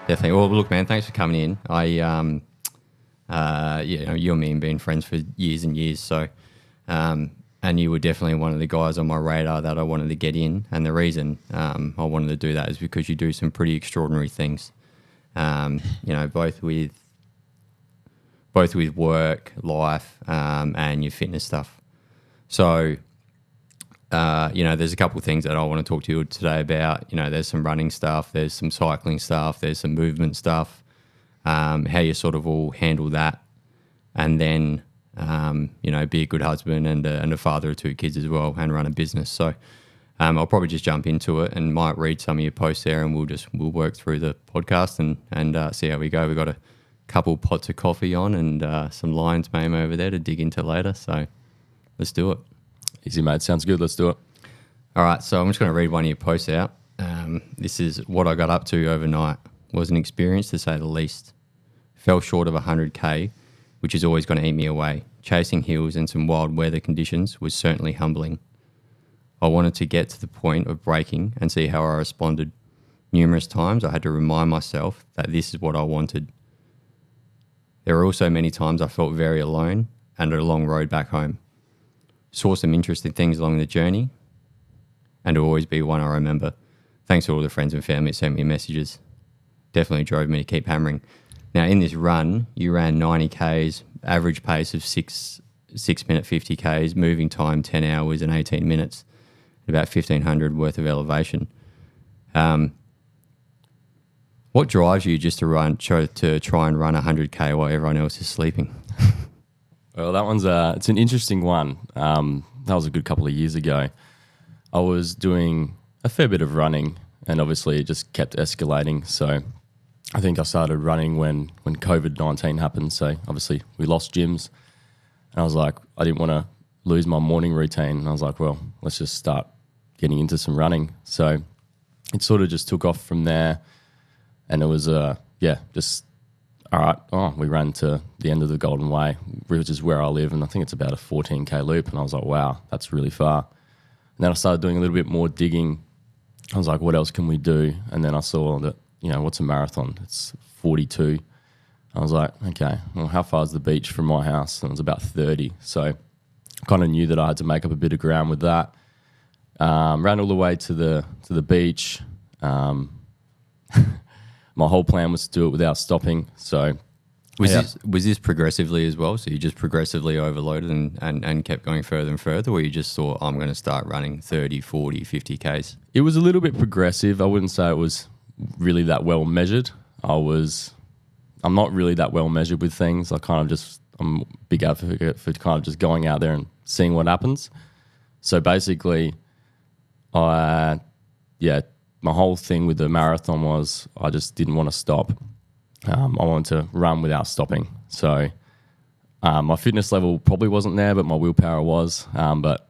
Definitely. Well, look, man, thanks for coming in. You and me have been friends for years and years. So, and you were definitely one of the guys on my radar that I wanted to get in. And the reason I wanted to do that is because you do some pretty extraordinary things. Both with work, life, and your fitness stuff. So, there's a couple of things that I want to talk to you today about. There's some running stuff, there's some cycling stuff, there's some movement stuff, how you sort of all handle that. And then, be a good husband and a father of 2 kids as well and run a business. So I'll probably just jump into it and might read some of your posts there and we'll work through the podcast and see how we go. We've got a couple pots of coffee on and some lion's mane over there to dig into later. So let's do it. Easy, mate. Sounds good. Let's do it. All right. So I'm just going to read one of your posts out. This is what I got up to overnight. Was an experience to say the least. Fell short of 100K, which is always going to eat me away. Chasing hills and some wild weather conditions was certainly humbling. I wanted to get to the point of breaking and see how I responded. Numerous times I had to remind myself that this is what I wanted. There were also many times I felt very alone and a long road back home. Saw some interesting things along the journey and will always be one I remember. Thanks to all the friends and family that sent me messages. Definitely drove me to keep hammering. Now, in this run, you ran 90 Ks, average pace of 6 minute 50 Ks, moving time 10 hours and 18 minutes, about 1,500 worth of elevation. What drives you just to try and run 100K while everyone else is sleeping? Well, that one's it's an interesting one. That was a good couple of years ago. I was doing a fair bit of running and obviously it just kept escalating. So I think I started running when COVID-19 happened. So obviously we lost gyms and I was like, I didn't want to lose my morning routine. And I was like, well, let's just start getting into some running. So it sort of just took off from there. And it was, just, all right, we ran to the end of the Golden Way, which is where I live. And I think it's about a 14K loop. And I was like, wow, that's really far. And then I started doing a little bit more digging. I was like, what else can we do? And then I saw that, what's a marathon? It's 42. I was like, okay, well, how far is the beach from my house? And it was about 30. So I kind of knew that I had to make up a bit of ground with that. Ran all the way to the beach. My whole plan was to do it without stopping. So was this progressively as well? So you just progressively overloaded and kept going further and further, or you just thought, I'm going to start running 30, 40, 50 Ks? It was a little bit progressive. I wouldn't say it was really that well measured. I'm not really that well measured with things. I'm a big advocate for kind of just going out there and seeing what happens. So basically, my whole thing with the marathon was I just didn't want to stop. I wanted to run without stopping. So my fitness level probably wasn't there, but my willpower was. But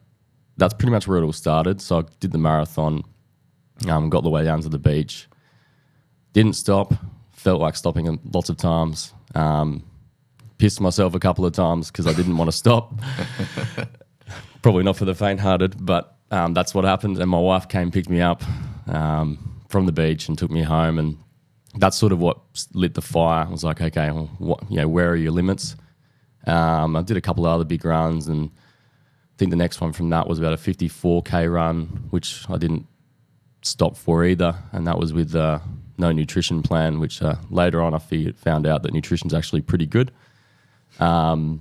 that's pretty much where it all started. So I did the marathon, got the way down to the beach, didn't stop, felt like stopping lots of times, pissed myself a couple of times because I didn't want to stop. Probably not for the faint-hearted, but that's what happened. And my wife came, picked me up from the beach and took me home, and that's sort of what lit the fire. I was like, okay, well, where are your limits? I did a couple of other big runs, and I think the next one from that was about a 54K run, which I didn't stop for either, and that was with no nutrition plan, which later on I found out that nutrition's actually pretty good. And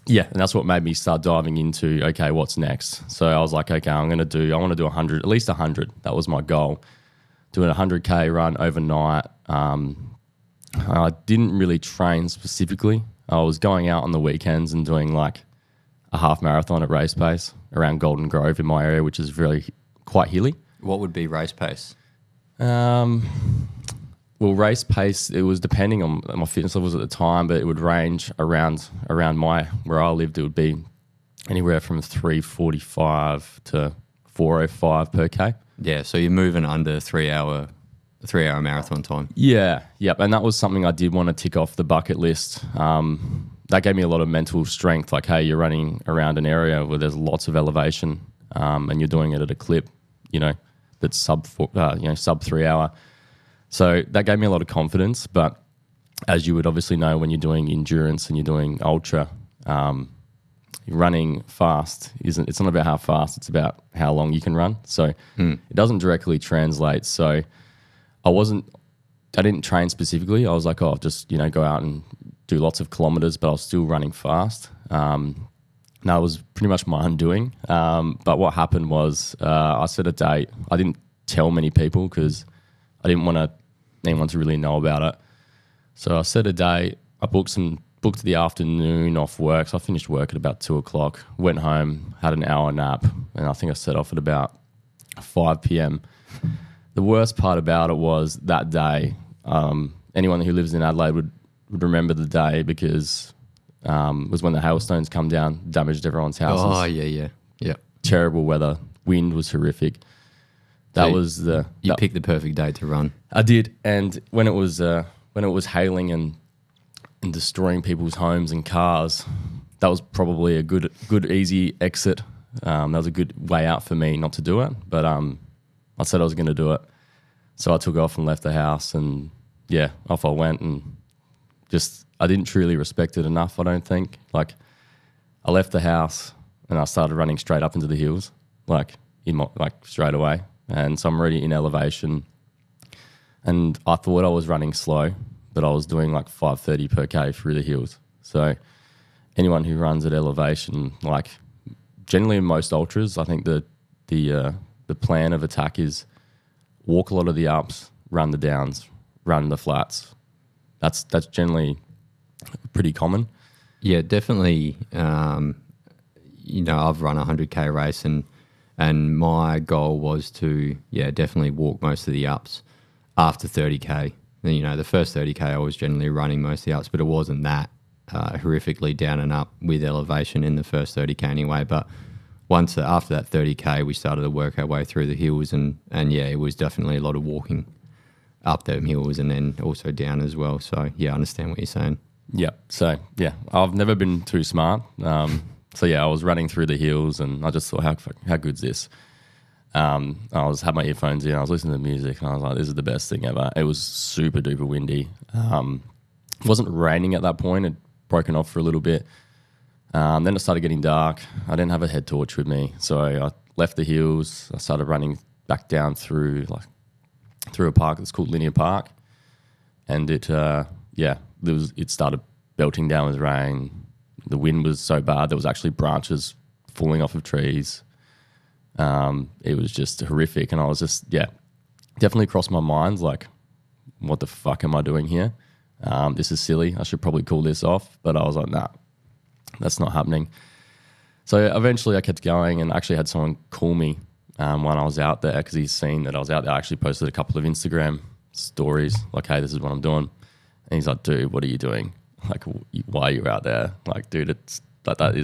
that's what made me start diving into, okay, what's next? So I was like, okay, I want to do 100, at least 100. That was my goal. Doing a 100K run overnight. I didn't really train specifically. I was going out on the weekends and doing like a half marathon at race pace around Golden Grove in my area, which is really quite hilly. What would be race pace? Well, race pace, it was depending on my fitness levels at the time, but it would range around where I lived. It would be anywhere from 3:45 to 4:05 per K. Yeah, so you're moving under 3 hour marathon time. Yeah, yep. And that was something I did want to tick off the bucket list. That gave me a lot of mental strength. Like, hey, you're running around an area where there's lots of elevation, and you're doing it at a clip, that's sub 3 hour. So that gave me a lot of confidence. But as you would obviously know, when you're doing endurance and you're doing ultra, running fast it's not about how fast, it's about how long you can run. So it doesn't directly translate. So I didn't train specifically. I was like, oh, just, go out and do lots of kilometers, but I was still running fast. That was pretty much my undoing. But what happened was I set a date. I didn't tell many people because I didn't want anyone to really know about it. So I set a date. I booked the afternoon off work. So I finished work at about 2:00, went home, had an hour nap, and I think I set off at about 5 p.m. The worst part about it was that day, anyone who lives in Adelaide would remember the day because it was when the hailstones come down, damaged everyone's houses. Oh, yeah. Terrible weather. Wind was horrific. You picked the perfect day to run. I did, and when it was hailing and destroying people's homes and cars, that was probably a good easy exit. That was a good way out for me not to do it, but I said I was going to do it. So I took off and left the house, and yeah, off I went, and I didn't truly respect it enough, I don't think. Like, I left the house and I started running straight up into the hills, straight away. And so I'm already in elevation, and I thought I was running slow, but I was doing like 5:30 per K through the hills. So anyone who runs at elevation, like generally in most ultras, I think the plan of attack is walk a lot of the ups, run the downs, run the flats. That's generally pretty common. Yeah, definitely. I've run a 100K race, and my goal was to definitely walk most of the ups after 30K. And, the first 30K I was generally running most of the ups, but it wasn't that horrifically down and up with elevation in the first 30K anyway. But after that 30K, we started to work our way through the hills, and it was definitely a lot of walking up them hills and then also down as well. So yeah, I understand what you're saying. Yeah. So yeah, I've never been too smart. So yeah, I was running through the hills, and I just thought, how good's this? I had my earphones in, I was listening to music, and I was like, this is the best thing ever. It was super duper windy. It wasn't raining at that point. It broken off for a little bit. Then it started getting dark. I didn't have a head torch with me, so I left the hills. I started running back down through a park that's called Linear Park, and it started belting down with rain. The wind was so bad there was actually branches falling off of trees. It was just horrific, and I was just definitely crossed my mind like, what the fuck am I doing here? This is silly. I should probably call this off, but I was like, nah, that's not happening. So eventually I kept going, and actually had someone call me when I was out there, because he's seen that I was out there. I actually posted a couple of Instagram stories like, hey, this is what I'm doing. And he's like, dude, what are you doing? Like, why are you out there? Like, dude, it's that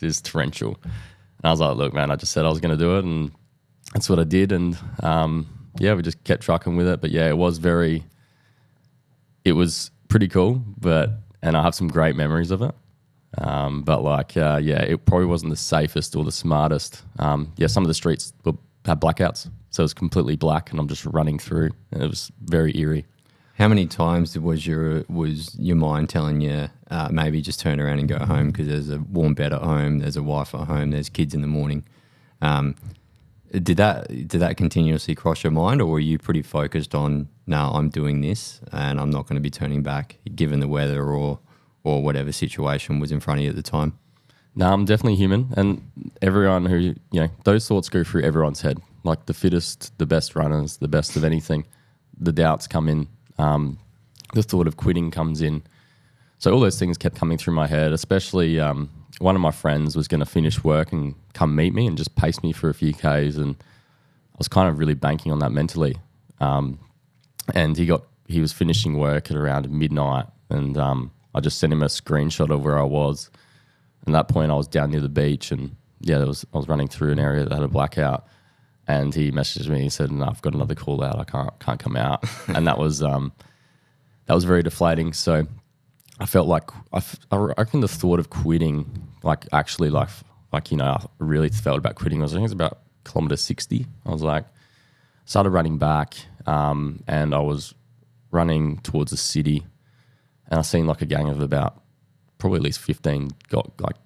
is torrential. And I was like, look, man, I just said I was going to do it, and that's what I did. And we just kept trucking with it. But yeah, it was pretty cool, and I have some great memories of it. It probably wasn't the safest or the smartest. Some of the streets had blackouts, so it was completely black, and I'm just running through, and it was very eerie. How many times was your mind telling you maybe just turn around and go home because there's a warm bed at home, there's a wife at home, there's kids in the morning? Did that continuously cross your mind, or were you pretty focused on, no, I'm doing this and I'm not going to be turning back given the weather or whatever situation was in front of you at the time? No, I'm definitely human, and everyone who, those thoughts go through everyone's head. Like the fittest, the best runners, the best of anything, the doubts come in. The thought of quitting comes in. So all those things kept coming through my head, especially one of my friends was going to finish work and come meet me and just pace me for a few Ks, and I was kind of really banking on that mentally. And he was finishing work at around midnight, and I just sent him a screenshot of where I was. At that point, I was down near the beach, and I was running through an area that had a blackout. And he messaged me. He said, "No, I've got another call out. I can't come out." And that was very deflating. So I felt like I reckon the thought of quitting, I really felt about quitting. I think it was about kilometer 60. I was like, started running back, and I was running towards the city, and I seen like a gang of about probably at least 15 got like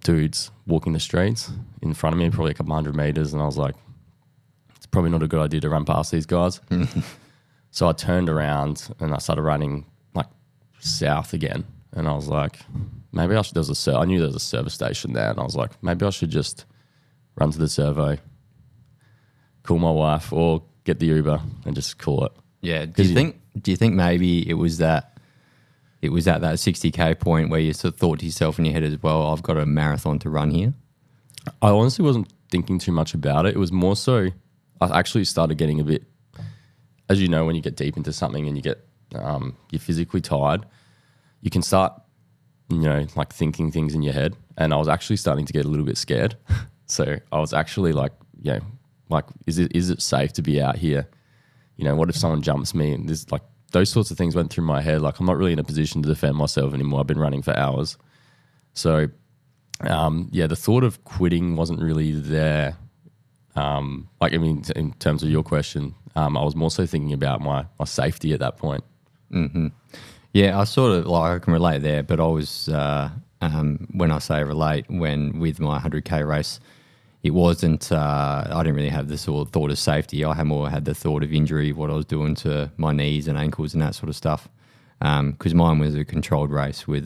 dudes walking the streets in front of me, probably a couple 100 meters, and I was like, it's probably not a good idea to run past these guys. So I turned around and I started running like south again, and I was like, maybe I should. I knew there was a service station there, and I was like, maybe I should just run to the servo, call my wife, or get the Uber and just call it. Yeah. Do you think maybe it was at that 60K point where you sort of thought to yourself in your head as well, I've got a marathon to run here? I honestly wasn't thinking too much about it. It was more so I actually started getting a bit, as you know, when you get deep into something and you get you're physically tired, you can start, like thinking things in your head. And I was actually starting to get a little bit scared. So I was actually like, like, is it safe to be out here? What if someone jumps me? And this, like, those sorts of things went through my head. Like, I'm not really in a position to defend myself anymore. I've been running for hours. So, the thought of quitting wasn't really there. In terms of your question, I was more so thinking about my safety at that point. Mm-hmm. Yeah, I sort of like, I can relate there, but I was, when I say relate, when with my 100K race, it wasn't, I didn't really have the sort of thought of safety. I had the thought of injury, what I was doing to my knees and ankles and that sort of stuff. Because mine was a controlled race with,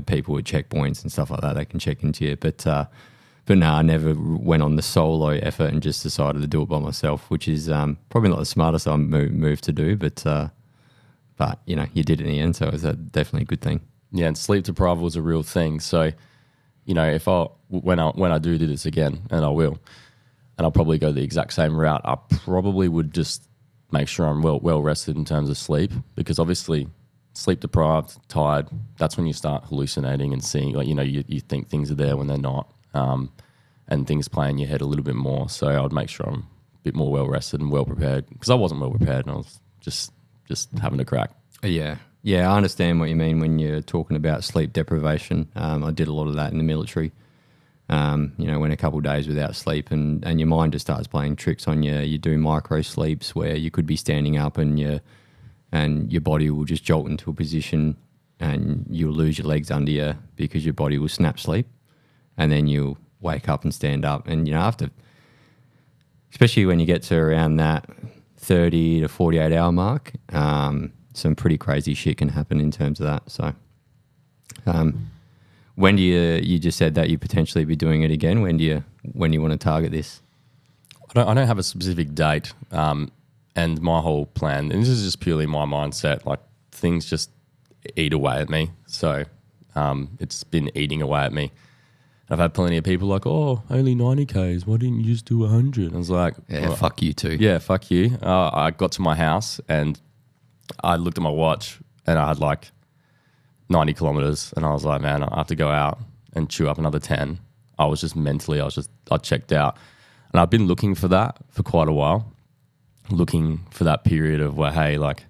people at checkpoints and stuff like that. They can check into you. But no, I never went on the solo effort and just decided to do it by myself, which is probably not the smartest move to do. But you did it in the end, so it was definitely a good thing. Yeah, and sleep deprived was a real thing. So, if when I do this again, and I will, and I'll probably go the exact same route, I probably would just make sure I'm well rested in terms of sleep, because obviously sleep deprived, tired, that's when you start hallucinating and seeing, like, you think things are there when they're not, and things play in your head a little bit more. So I would make sure I'm a bit more well rested and well prepared, because I wasn't well prepared and I was just having a crack. Yeah, I understand what you mean when you're talking about sleep deprivation. I did a lot of that in the military. Went a couple of days without sleep, and your mind just starts playing tricks on you. You do micro sleeps where you could be standing up and your body will just jolt into a position and you'll lose your legs under you because your body will snap sleep, and then you'll wake up and stand up. And after, especially when you get to around that 30 to 48 hour mark, some pretty crazy shit can happen in terms of that. So when do you just said that you potentially be doing it again? When do you want to target this? I don't have a specific date, and my whole plan, and this is just purely my mindset, like things just eat away at me. So it's been eating away at me. I've had plenty of people like, oh, only 90 Ks, why didn't you just do 100? I was like, yeah, fuck you too. Yeah, fuck you. I got to my house and I looked at my watch and I had like 90 kilometers, and I was like, man, I have to go out and chew up another 10. I was just mentally, I checked out. And I've been looking for that for quite a while, looking for that period of where, hey, like,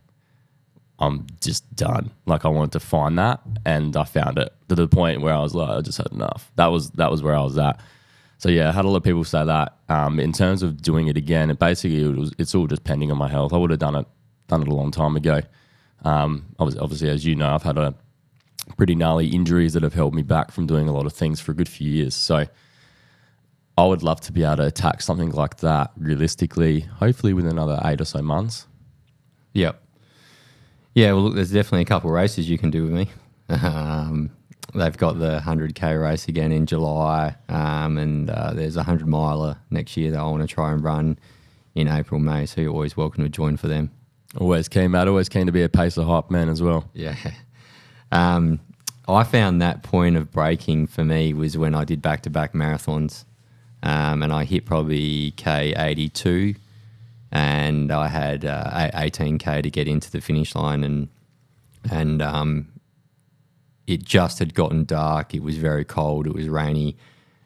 I'm just done. Like, I wanted to find that, and I found it to the point where I was like, I just had enough. That was where I was at. So yeah, I had a lot of people say that. In terms of doing it again, it's all just pending on my health. I would have done it a long time ago. Obviously, as you know, I've had a pretty gnarly injuries that have held me back from doing a lot of things for a good few years. So I would love to be able to attack something like that realistically, hopefully within another 8 or so months. Yep. Yeah, well, look, there's definitely a couple of races you can do with me. They've got the 100K race again in July, and there's a 100-miler next year that I want to try and run in April, May, so you're always welcome to join for them. Always keen, mate. Always keen to be a pacer hype man as well. Yeah. I found that point of breaking for me was when I did back-to-back marathons, and I hit probably K82, and I had 18K to get into the finish line, and it just had gotten dark. It was very cold. It was rainy,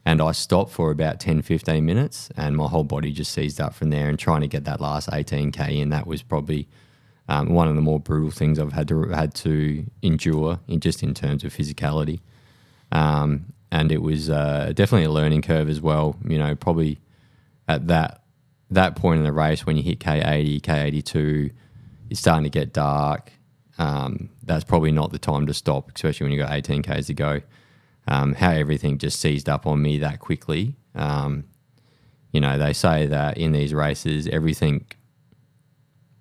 and I stopped for about 10, 15 minutes, and my whole body just seized up from there. And trying to get that last 18K in, that was probably one of the more brutal things I've had to endure in terms of physicality. And it was definitely a learning curve as well. Probably at that point in the race when you hit K80, K82, it's starting to get dark. That's probably not the time to stop, especially when you've got 18 Ks to go. How everything just seized up on me that quickly. They say that in these races, everything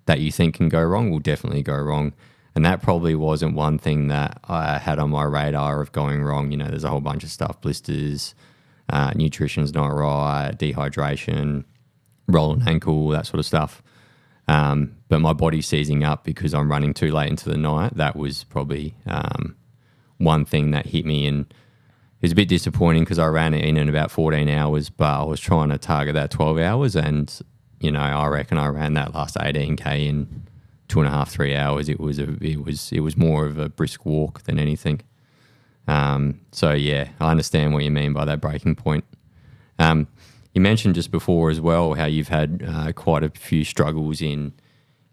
that you think can go wrong will definitely go wrong. And that probably wasn't one thing that I had on my radar of going wrong. There's a whole bunch of stuff, blisters, nutrition's not right, dehydration, rolling ankle, that sort of stuff. But my body's seizing up because I'm running too late into the night. That was probably one thing that hit me, and it was a bit disappointing because I ran it in about 14 hours, but I was trying to target that 12 hours, and I reckon I ran that last 18K in 2.5, 3 hours. It was more of a brisk walk than anything. So yeah, I understand what you mean by that breaking point. You mentioned just before as well how you've had quite a few struggles in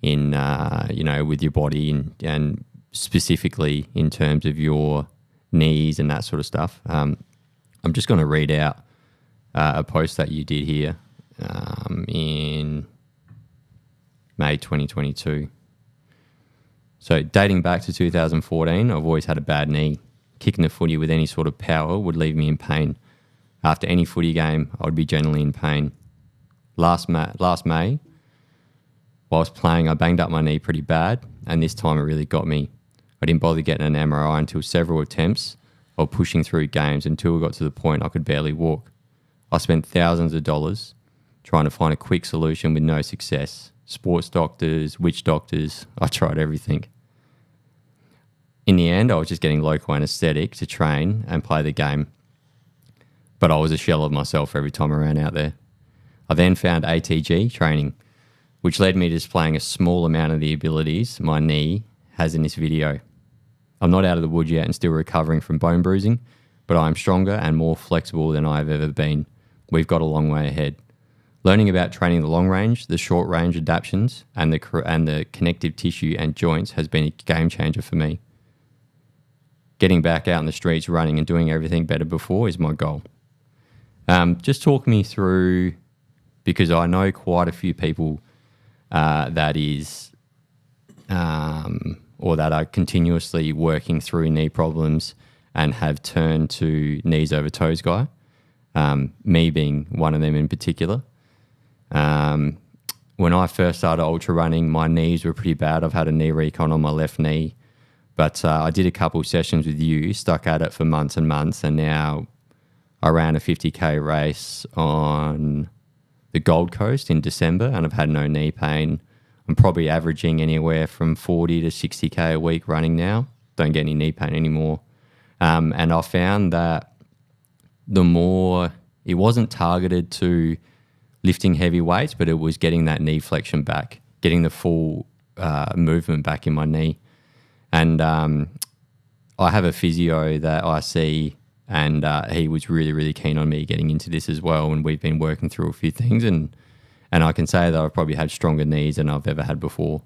with your body and specifically in terms of your knees and that sort of stuff. I'm just going to read out a post that you did here in May 2022. So dating back to 2014, I've always had a bad knee. Kicking the footy with any sort of power would leave me in pain. After any footy game, I would be generally in pain. Last May, whilst playing, I banged up my knee pretty bad, and this time it really got me. I didn't bother getting an MRI until several attempts while pushing through games until we got to the point I could barely walk. I spent thousands of dollars trying to find a quick solution with no success. Sports doctors, witch doctors, I tried everything. In the end, I was just getting local anaesthetic to train and play the game. But I was a shell of myself every time I ran out there. I then found ATG training, which led me to displaying a small amount of the abilities my knee has in this video. I'm not out of the woods yet and still recovering from bone bruising, but I am stronger and more flexible than I've ever been. We've got a long way ahead. Learning about training the long range, the short range adaptations, and the connective tissue and joints has been a game changer for me. Getting back out in the streets, running and doing everything better before is my goal. Just talk me through, because I know quite a few people that are continuously working through knee problems and have turned to knees over toes guy, me being one of them in particular. When I first started ultra running, my knees were pretty bad. I've had a knee recon on my left knee, but I did a couple sessions with you, stuck at it for months and months, and now I ran a 50K race on the Gold Coast in December, and I've had no knee pain. I'm probably averaging anywhere from 40 to 60K a week running now. Don't get any knee pain anymore. And I found that the more, it wasn't targeted to lifting heavy weights, but it was getting that knee flexion back, getting the full movement back in my knee. And I have a physio that I see, and he was really, really keen on me getting into this as well. And we've been working through a few things, and I can say that I've probably had stronger knees than I've ever had before.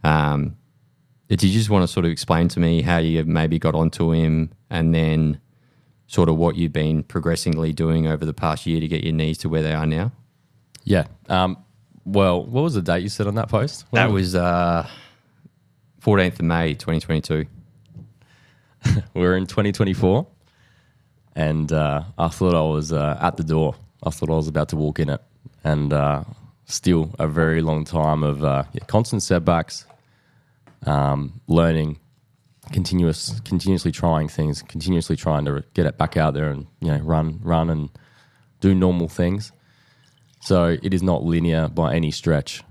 Did you just want to sort of explain to me how you maybe got onto him, and then sort of what you've been progressively doing over the past year to get your knees to where they are now? Yeah. Well, what was the date you said on that post? That was 14th of May, 2022. We're in 2024, and I thought I was at the door. I thought I was about to walk in it, and still a very long time of constant setbacks, learning, continuously trying things, continuously trying to get it back out there and run and do normal things. So it is not linear by any stretch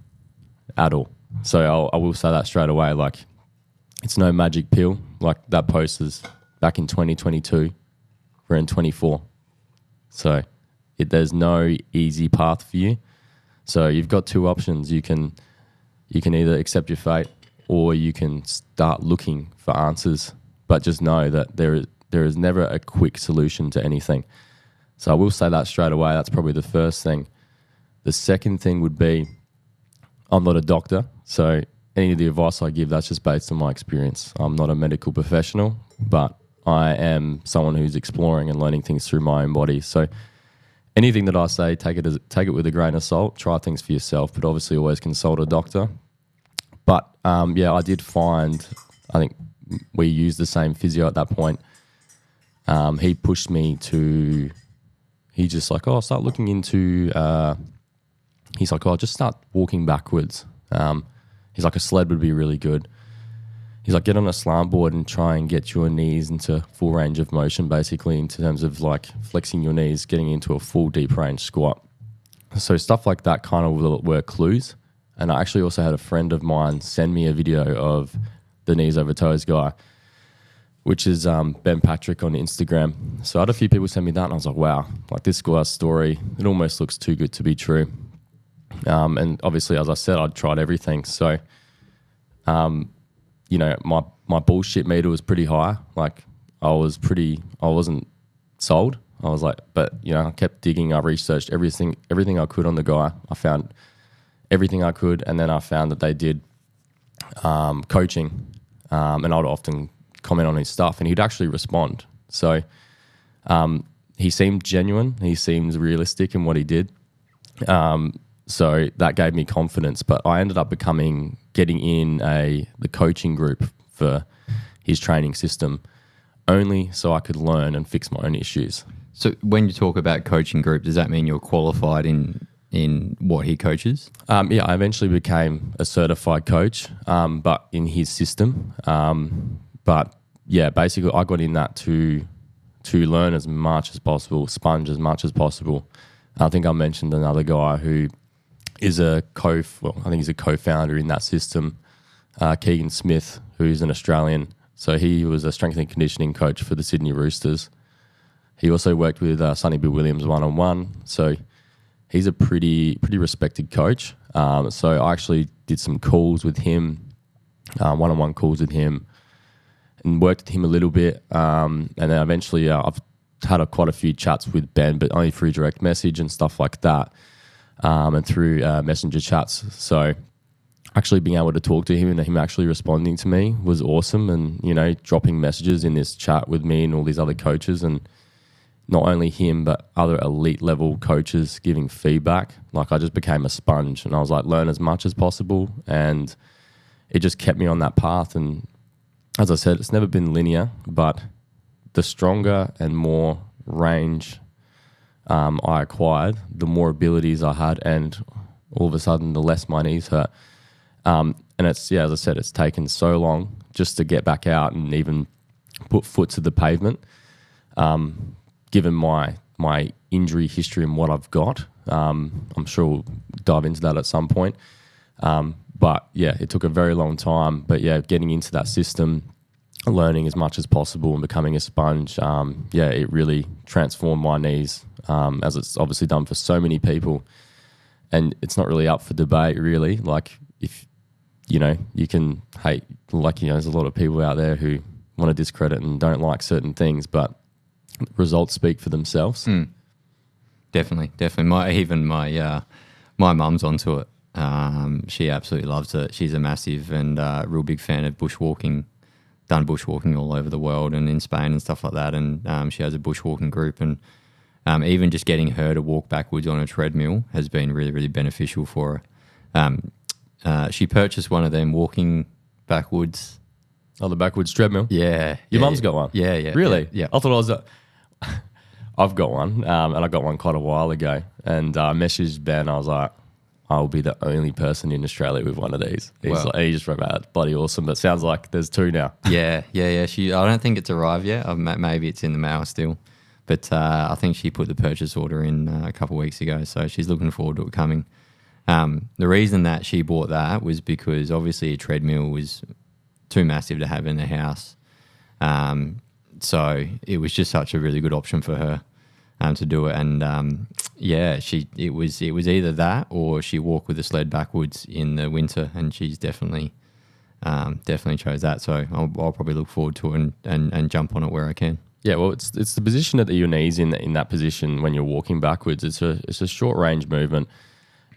at all. So I will say that straight away. Like, it's no magic pill. Like, that post is back in 2022. We're in 24. So there's no easy path for you. So you've got two options. You can either accept your fate, or you can start looking for answers. But just know that there is never a quick solution to anything. So I will say that straight away. That's probably the first thing. The second thing would be, I'm not a doctor, so any of the advice I give, that's just based on my experience. I'm not a medical professional, but I am someone who's exploring and learning things through my own body. So anything that I say, take it with a grain of salt. Try things for yourself, but obviously always consult a doctor. But I did find, I think we used the same physio at that point. He pushed me to, he just like, oh, start looking into, he's like, oh, just start walking backwards. He's like, a sled would be really good. He's like, get on a slant board and try and get your knees into full range of motion, basically, in terms of like flexing your knees, getting into a full deep range squat. So stuff like that kind of were clues. And I actually also had a friend of mine send me a video of the knees over toes guy, which is Ben Patrick on Instagram. So I had a few people send me that, and I was like, wow, like this guy's story, it almost looks too good to be true. And obviously, as I said, I'd tried everything. So, my bullshit meter was pretty high. Like I wasn't sold. I was like, but I kept digging. I researched everything I could on the guy. I found everything I could, and then I found that they did coaching, and I'd often comment on his stuff, and he'd actually respond. So he seemed genuine. He seemed realistic in what he did. So that gave me confidence. But I ended up getting in the coaching group for his training system, only so I could learn and fix my own issues. So when you talk about coaching group, does that mean you're qualified in what he coaches? I eventually became a certified coach, but in his system. Basically I got in that to learn as much as possible, sponge as much as possible. I think I mentioned another guy who is I think he's a co-founder in that system, Keegan Smith, who's an Australian. So he was a strength and conditioning coach for the Sydney Roosters. He also worked with Sonny Bill Williams one-on-one. So he's a pretty respected coach. So I actually did some calls with him, one-on-one calls with him, and worked with him a little bit. And then eventually I've had quite a few chats with Ben, but only through direct message and stuff like that, and through messenger chats. So actually being able to talk to him and him actually responding to me was awesome. And, dropping messages in this chat with me and all these other coaches, and not only him, but other elite level coaches giving feedback. Like I just became a sponge, and I was like, learn as much as possible. And it just kept me on that path. And as I said, it's never been linear, but the stronger and more range I acquired, the more abilities I had, and all of a sudden, the less my knees hurt. And as I said, it's taken so long just to get back out and even put foot to the pavement. Given my injury history and what I've got, I'm sure we'll dive into that at some point. But it took a very long time. But getting into that system, learning as much as possible and becoming a sponge, it really transformed my knees, as it's obviously done for so many people. And it's not really up for debate, really. Like if, you can hate, there's a lot of people out there who want to discredit and don't like certain things, but results speak for themselves. Definitely. My mum's onto it. She absolutely loves it. She's a massive and real big fan of bushwalking. Done bushwalking all over the world and in Spain and stuff like that. And she has a bushwalking group, and even just getting her to walk backwards on a treadmill has been really, really beneficial for her. She purchased one of them walking backwards. Oh, the backwards treadmill? Yeah. Your mum's got one? Yeah. Really? Yeah. I thought I was... I've got one, and I got one quite a while ago. And I messaged Ben. I was like, I'll be the only person in Australia with one of these. He just wrote about it. Bloody awesome. But it sounds like there's two now. Yeah. I don't think it's arrived yet. Maybe it's in the mail still. But I think she put the purchase order in a couple of weeks ago. So she's looking forward to it coming. The reason that she bought that was because obviously a treadmill was too massive to have in the house. So it was just such a really good option for her to do it. And it was either that or she walked with a sled backwards in the winter, and she's definitely chose that. So I'll probably look forward to it and jump on it where I can. Yeah, well, it's the position that your knees in that position when you're walking backwards. It's a short range movement,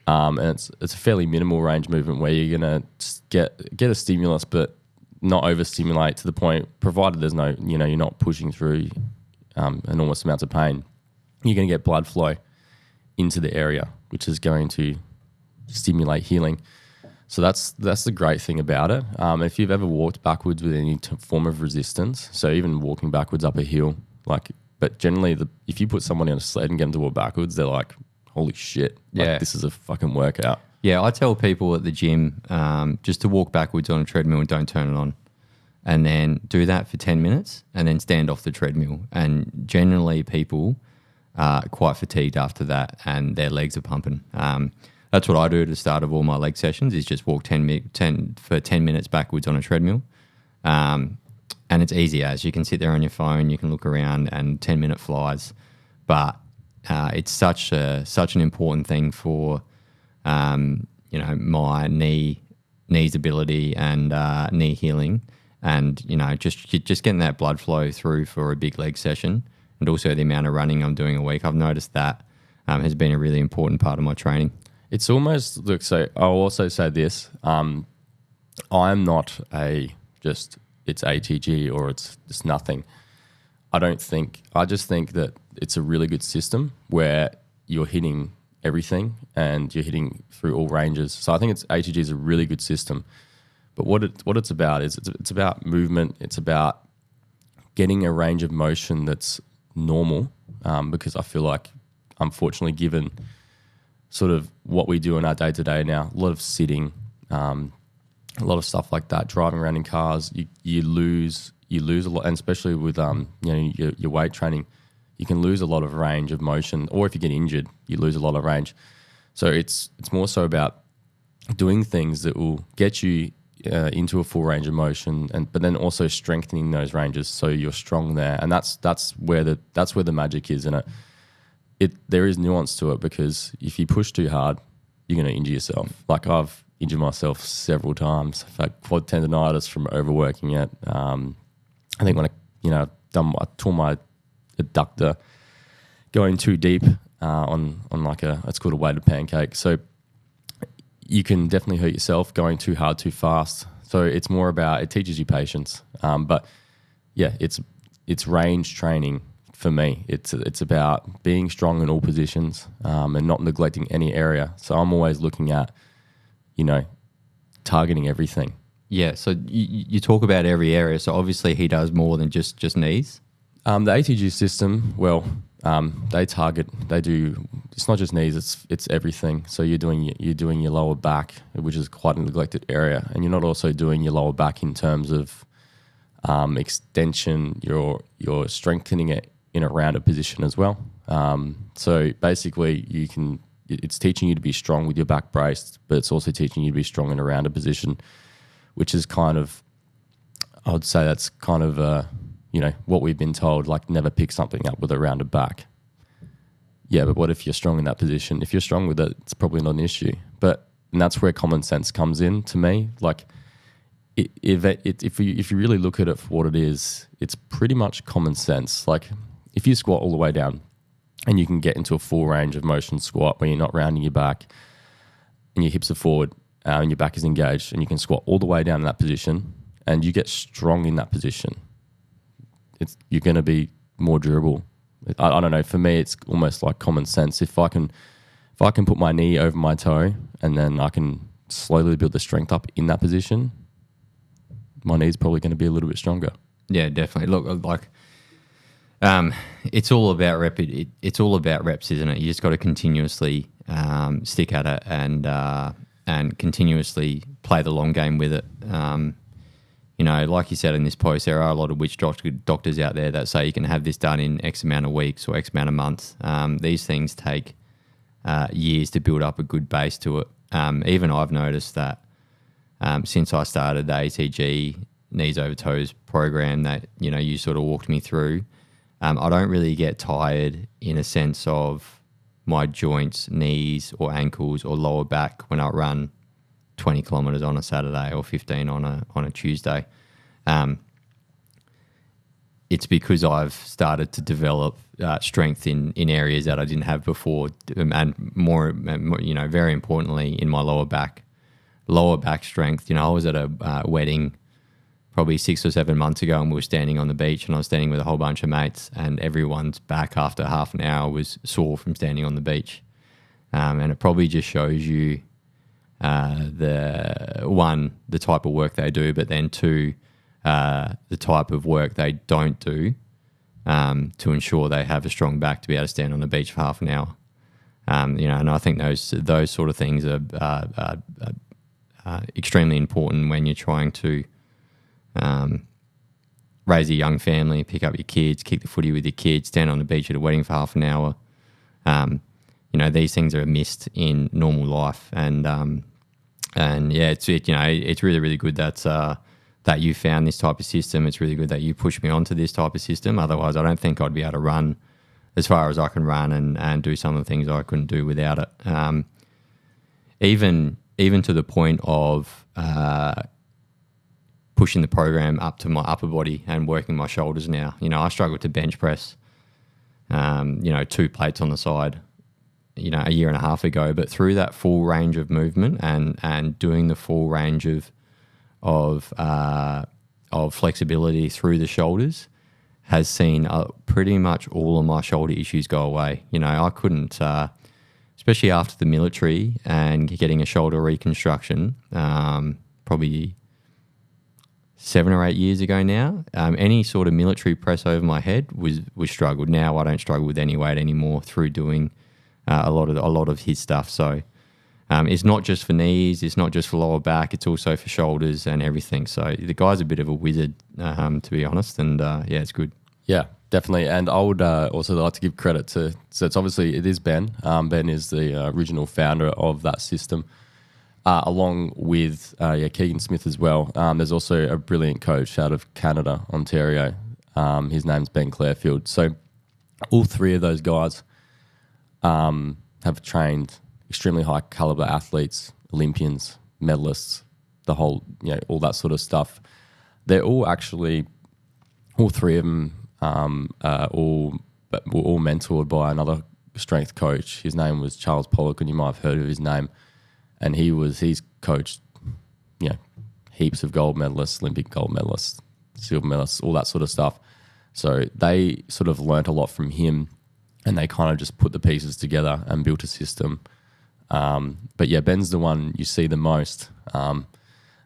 and it's a fairly minimal range movement where you're gonna get a stimulus, but not overstimulate to the point, provided there's no, you're not pushing through enormous amounts of pain. You're going to get blood flow into the area, which is going to stimulate healing. So that's the great thing about it. If you've ever walked backwards with any form of resistance, so even walking backwards up a hill, but generally if you put someone on a sled and get them to walk backwards, they're like, holy shit, this is a fucking workout. Yeah, I tell people at the gym just to walk backwards on a treadmill and don't turn it on. And then do that for 10 minutes and then stand off the treadmill. And generally people are quite fatigued after that and their legs are pumping. That's what I do at the start of all my leg sessions is just walk 10 minutes backwards on a treadmill. And it's easy as you can sit there on your phone, you can look around and 10-minute flies. But it's such an important thing for, my knees ability and knee healing. And, just getting that blood flow through for a big leg session and also the amount of running I'm doing a week. I've noticed that has been a really important part of my training. It's almost, so I'll also say this, I'm not it's ATG or it's just nothing. I just think that it's a really good system where you're hitting everything and you're hitting through all ranges. So I think ATG is a really good system. But what it's about is it's about movement. It's about getting a range of motion that's normal because I feel like, unfortunately, given sort of what we do in our day-to-day now, a lot of sitting, a lot of stuff like that, driving around in cars, you lose a lot, and especially with your weight training, you can lose a lot of range of motion, or if you get injured, you lose a lot of range. So it's more so about doing things that will get you into a full range of motion, but then also strengthening those ranges so you're strong there, and that's where the magic is in it. There is nuance to it because if you push too hard, you're going to injure yourself. Like I've injured myself several times. I've had quad tendonitis from overworking it. I think when I tore my adductor going too deep on like it's called a weighted pancake. So you can definitely hurt yourself going too hard, too fast. So it's more about, it teaches you patience. But yeah, it's range training for me. It's about being strong in all positions and not neglecting any area. So I'm always looking at, targeting everything. Yeah, so you talk about every area. So obviously he does more than just knees. The ATG system, they do, it's not just knees, it's everything. So you're doing your lower back, which is quite a neglected area, and you're not also doing your lower back in terms of extension. You're strengthening it in a rounded position as well. So basically it's teaching you to be strong with your back braced, but it's also teaching you to be strong in a rounded position, which is kind of, I would say that's kind of what we've been told, like never pick something up with a rounded back. Yeah, but what if you're strong in that position? If you're strong with it, it's probably not an issue. And that's where common sense comes in to me. Like if you really look at it for what it is, it's pretty much common sense. Like if you squat all the way down and you can get into a full range of motion squat where you're not rounding your back and your hips are forward and your back is engaged, and you can squat all the way down in that position and you get strong in that position, you're going to be more durable. I don't know. For me, it's almost like common sense. If I can put my knee over my toe and then I can slowly build the strength up in that position, my knee's probably going to be a little bit stronger. Yeah, definitely. Look, it's all about it's all about reps, isn't it? You just got to continuously stick at it and continuously play the long game with it. Like you said in this post, there are a lot of witch doctors out there that say you can have this done in X amount of weeks or X amount of months. These things take years to build up a good base to it. Even I've noticed that since I started the ATG knees over toes program that, you sort of walked me through, I don't really get tired in a sense of my joints, knees or ankles or lower back when I run 20 kilometers on a Saturday or 15 on a Tuesday. It's because I've started to develop strength in areas that I didn't have before, and more, very importantly, in my lower back strength. I was at a wedding probably 6 or 7 months ago, and we were standing on the beach, and I was standing with a whole bunch of mates, and everyone's back after half an hour was sore from standing on the beach. And it probably just shows you the type of work they do, but then two, the type of work they don't do to ensure they have a strong back to be able to stand on the beach for half an hour. And I think those sort of things are extremely important when you're trying to raise a young family, pick up your kids, kick the footy with your kids, stand on the beach at a wedding for half an hour. These things are missed in normal life, and it's really, really good that you found this type of system. It's really good that you pushed me onto this type of system. Otherwise, I don't think I'd be able to run as far as I can run and do some of the things I couldn't do without it. Even to the point of pushing the program up to my upper body and working my shoulders now. I struggled to bench press, 2 plates on the side, a year and a half ago. But through that full range of movement and doing the full range of flexibility through the shoulders has seen pretty much all of my shoulder issues go away. I couldn't, especially after the military and getting a shoulder reconstruction, probably 7 or 8 years ago now. Any sort of military press over my head was struggled. Now I don't struggle with any weight anymore through doing a lot of his stuff. So it's not just for knees, it's not just for lower back, it's also for shoulders and everything. So the guy's a bit of a wizard, to be honest, and it's good. Yeah, definitely. And I would also like to give credit to, so it is Ben. Ben is the original founder of that system, along with Keegan Smith as well. There's also a brilliant coach out of Canada, Ontario. His name's Ben Clarefield. So all three of those guys have trained extremely high caliber athletes, Olympians, medalists, the whole, all that sort of stuff. They're all three of them were all mentored by another strength coach. His name was Charles Pollock, and you might have heard of his name. And he's coached, heaps of gold medalists, Olympic gold medalists, silver medalists, all that sort of stuff. So they sort of learnt a lot from him, and they kind of just put the pieces together and built a system. But yeah, Ben's the one you see the most.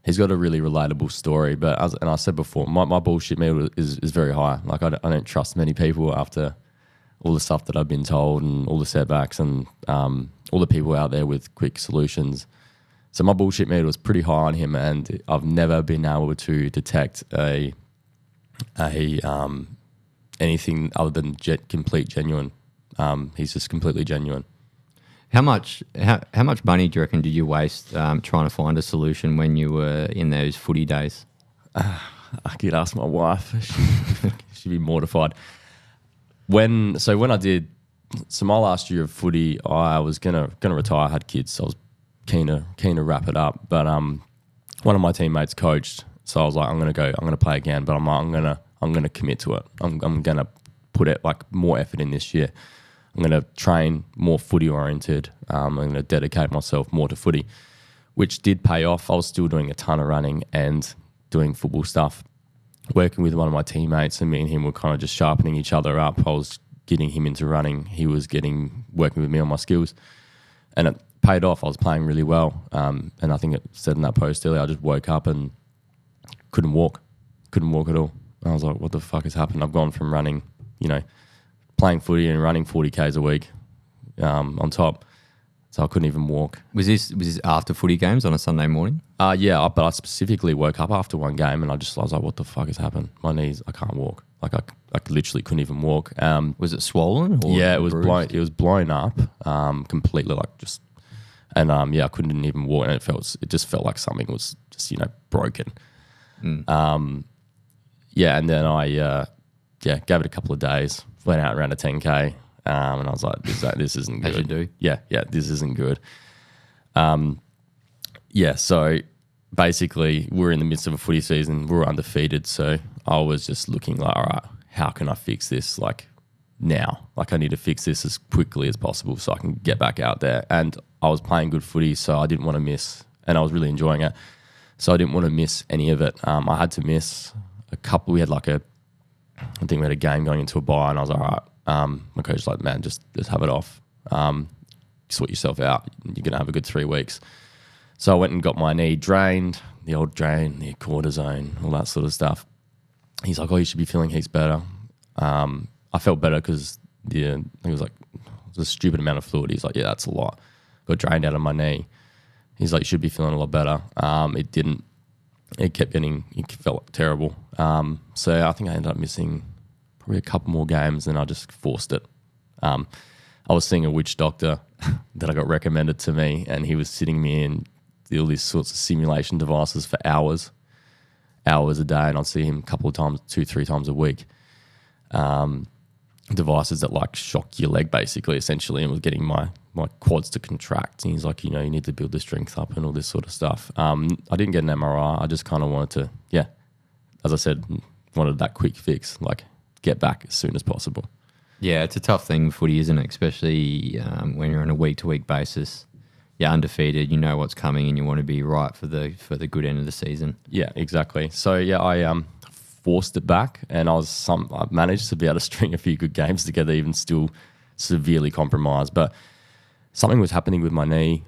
He's got a really relatable story, but as I said before, my bullshit meter is very high. Like I don't trust many people after all the stuff that I've been told and all the setbacks and all the people out there with quick solutions. So my bullshit meter was pretty high on him, and I've never been able to detect anything other than complete genuine. He's just completely genuine. How much money do you reckon did you waste trying to find a solution when you were in those footy days? I could ask my wife. She'd be mortified. When I did, my last year of footy, I was gonna retire. I had kids, so I was keen to wrap it up. But one of my teammates coached, so I was like, I'm gonna play again. But I'm gonna commit to it. I'm gonna put it more effort in this year. I'm going to train more footy oriented. I'm going to dedicate myself more to footy, which did pay off. I was still doing a ton of running and doing football stuff, working with one of my teammates, and me and him were kind of just sharpening each other up. I was getting him into running. He was working with me on my skills, and it paid off. I was playing really well. And I think it said in that post earlier, I just woke up and couldn't walk at all. I was like, what the fuck has happened? I've gone from running, playing footy and running 40 Ks a week on top. So I couldn't even walk. Was this after footy games on a Sunday morning? Yeah, but I specifically woke up after one game and I was like, what the fuck has happened? My knees, I can't walk. I literally couldn't even walk. Was it swollen? Or yeah, it was blown. It was blown up completely, I couldn't even walk, and it just felt like something was just broken. And then I gave it a couple of days. Went out around a 10K, and I was like, this isn't good. As you do. Yeah, this isn't good. So basically we're in the midst of a footy season. We're undefeated, so I was just looking like, all right, how can I fix this now? I need to fix this as quickly as possible so I can get back out there. And I was playing good footy, so I didn't want to miss, and I was really enjoying it. So I didn't want to miss any of it. I had to miss a couple. We had I think we had a game going into a bye, and I was like, all right. My coach was like, man, just have it off. Sort yourself out. You're going to have a good 3 weeks. So I went and got my knee drained, the old drain, the cortisone, all that sort of stuff. He's like, oh, you should be feeling heaps better. I felt better because I think it was a stupid amount of fluid. He's like, yeah, that's a lot. Got drained out of my knee. He's like, you should be feeling a lot better. It didn't. It felt terrible. So I think I ended up missing probably a couple more games, and I just forced it. I was seeing a witch doctor that I got recommended to me, and he was sitting me in all these sorts of simulation devices for hours a day, and I'd see him a couple of times, 2-3 times a week. Devices that like shock your leg basically, essentially, and was getting my quads to contract. And he's like, you need to build the strength up and all this sort of stuff. I didn't get an MRI. I just kind of wanted to, as I said, wanted that quick fix, like get back as soon as possible. Yeah, it's a tough thing with footy, isn't it? Especially when you're on a week-to-week basis. You're undefeated, you know what's coming, and you want to be right for the good end of the season. Yeah, exactly. So I forced it back, and I managed to be able to string a few good games together, even still severely compromised. But something was happening with my knee.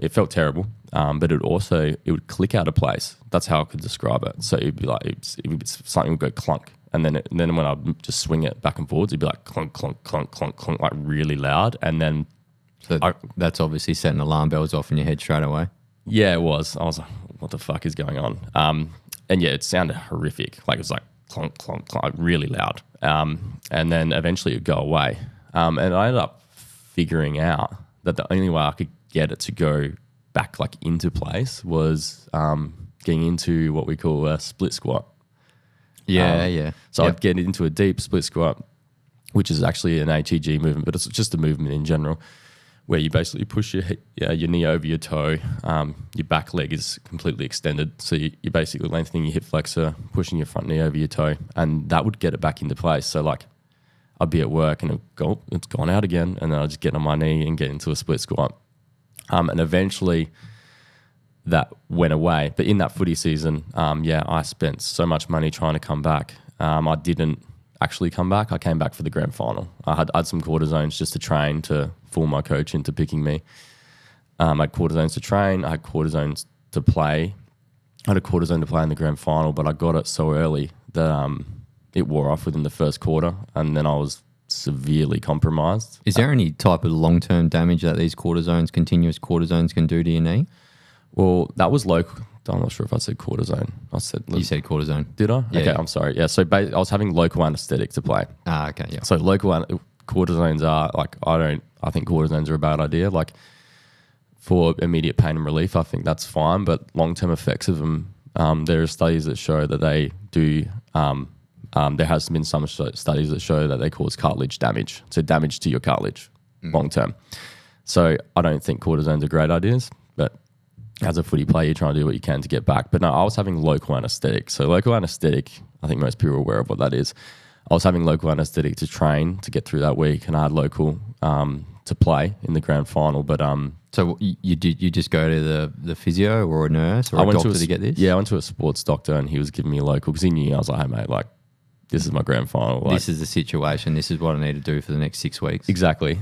It felt terrible, but it would click out of place. That's how I could describe it. So it'd be like something would go clunk, and then when I just swing it back and forwards, it'd be like clunk, clunk, clunk, clunk, clunk, like really loud, and then. So that's obviously setting alarm bells off in your head straight away. Yeah, it was. I was like, what the fuck is going on? And yeah, it sounded horrific. Like it was like clunk, clunk, clunk, like really loud. And then eventually it would go away. And I ended up figuring out that the only way I could get it to go back like into place was getting into what we call a split squat. Yeah. So I'd get into a deep split squat, which is actually an ATG movement, but it's just a movement in general, where you basically push your knee over your toe. Your back leg is completely extended. So you're basically lengthening your hip flexor, pushing your front knee over your toe, and that would get it back into place. So like I'd be at work and it's gone out again, and then I'd just get on my knee and get into a split squat. And eventually that went away. But in that footy season, I spent so much money trying to come back. I didn't actually come back. I came back for the grand final. I had some cortisones just to train to fool my coach into picking me. I had cortisones to train. I had cortisones to play. I had a cortisone to play in the grand final, but I got it so early that it wore off within the first quarter, and then I was severely compromised. Is there any type of long-term damage that these continuous cortisones can do to your knee? Well, that was local. I'm not sure if I said cortisone. You said cortisone. Did I? Yeah, okay, I'm sorry. Yeah, so I was having local anesthetic to play. Okay, yeah. So local cortisones are like, I think cortisones are a bad idea. Like for immediate pain and relief, I think that's fine. But long-term effects of them, there are studies that show that they do. There has been some studies that show that they cause cartilage damage. So damage to your cartilage long-term. So I don't think cortisones are great ideas, but as a footy player, you're trying to do what you can to get back. But no, I was having local anesthetic. So local anesthetic, I think most people are aware of what that is. I was having local anesthetic to train to get through that week, and I had local to play in the grand final. But so you just go to the physio or a nurse or a doctor to get this? Yeah, I went to a sports doctor, and he was giving me local because he knew. I was like, hey mate, like this is my grand final. Like, this is the situation. This is what I need to do for the next 6 weeks. Exactly.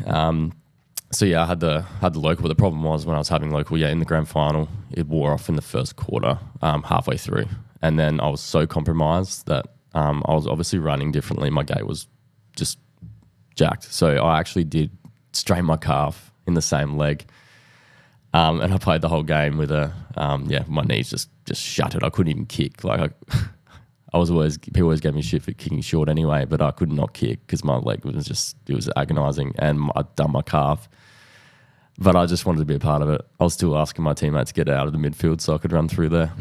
So yeah, I had the local, but the problem was when I was having local, in the grand final, it wore off in the first quarter, halfway through. And then I was so compromised that I was obviously running differently. My gait was just jacked. So I actually did strain my calf in the same leg. And I played the whole game with my knees just shattered. I couldn't even kick. Like people always gave me shit for kicking short anyway, but I could not kick because my leg it was agonizing, and I'd done my calf. But I just wanted to be a part of it. I was still asking my teammates to get out of the midfield so I could run through there.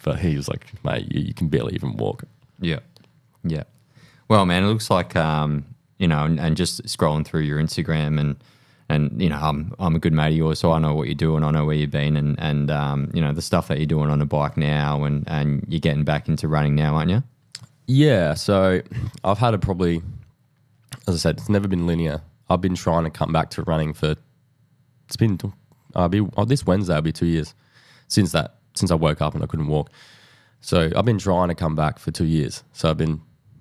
But he was like, mate, you can barely even walk. Yeah. Well, man, it looks like, and just scrolling through your Instagram and I'm a good mate of yours, so I know what you're doing, I know where you've been, and the stuff that you're doing on a bike now, and you're getting back into running now, aren't you? Yeah, so I've had as I said, it's never been linear. I've been trying to come back to running this Wednesday will be 2 years since I woke up and I couldn't walk. So I've been trying to come back for 2 years. So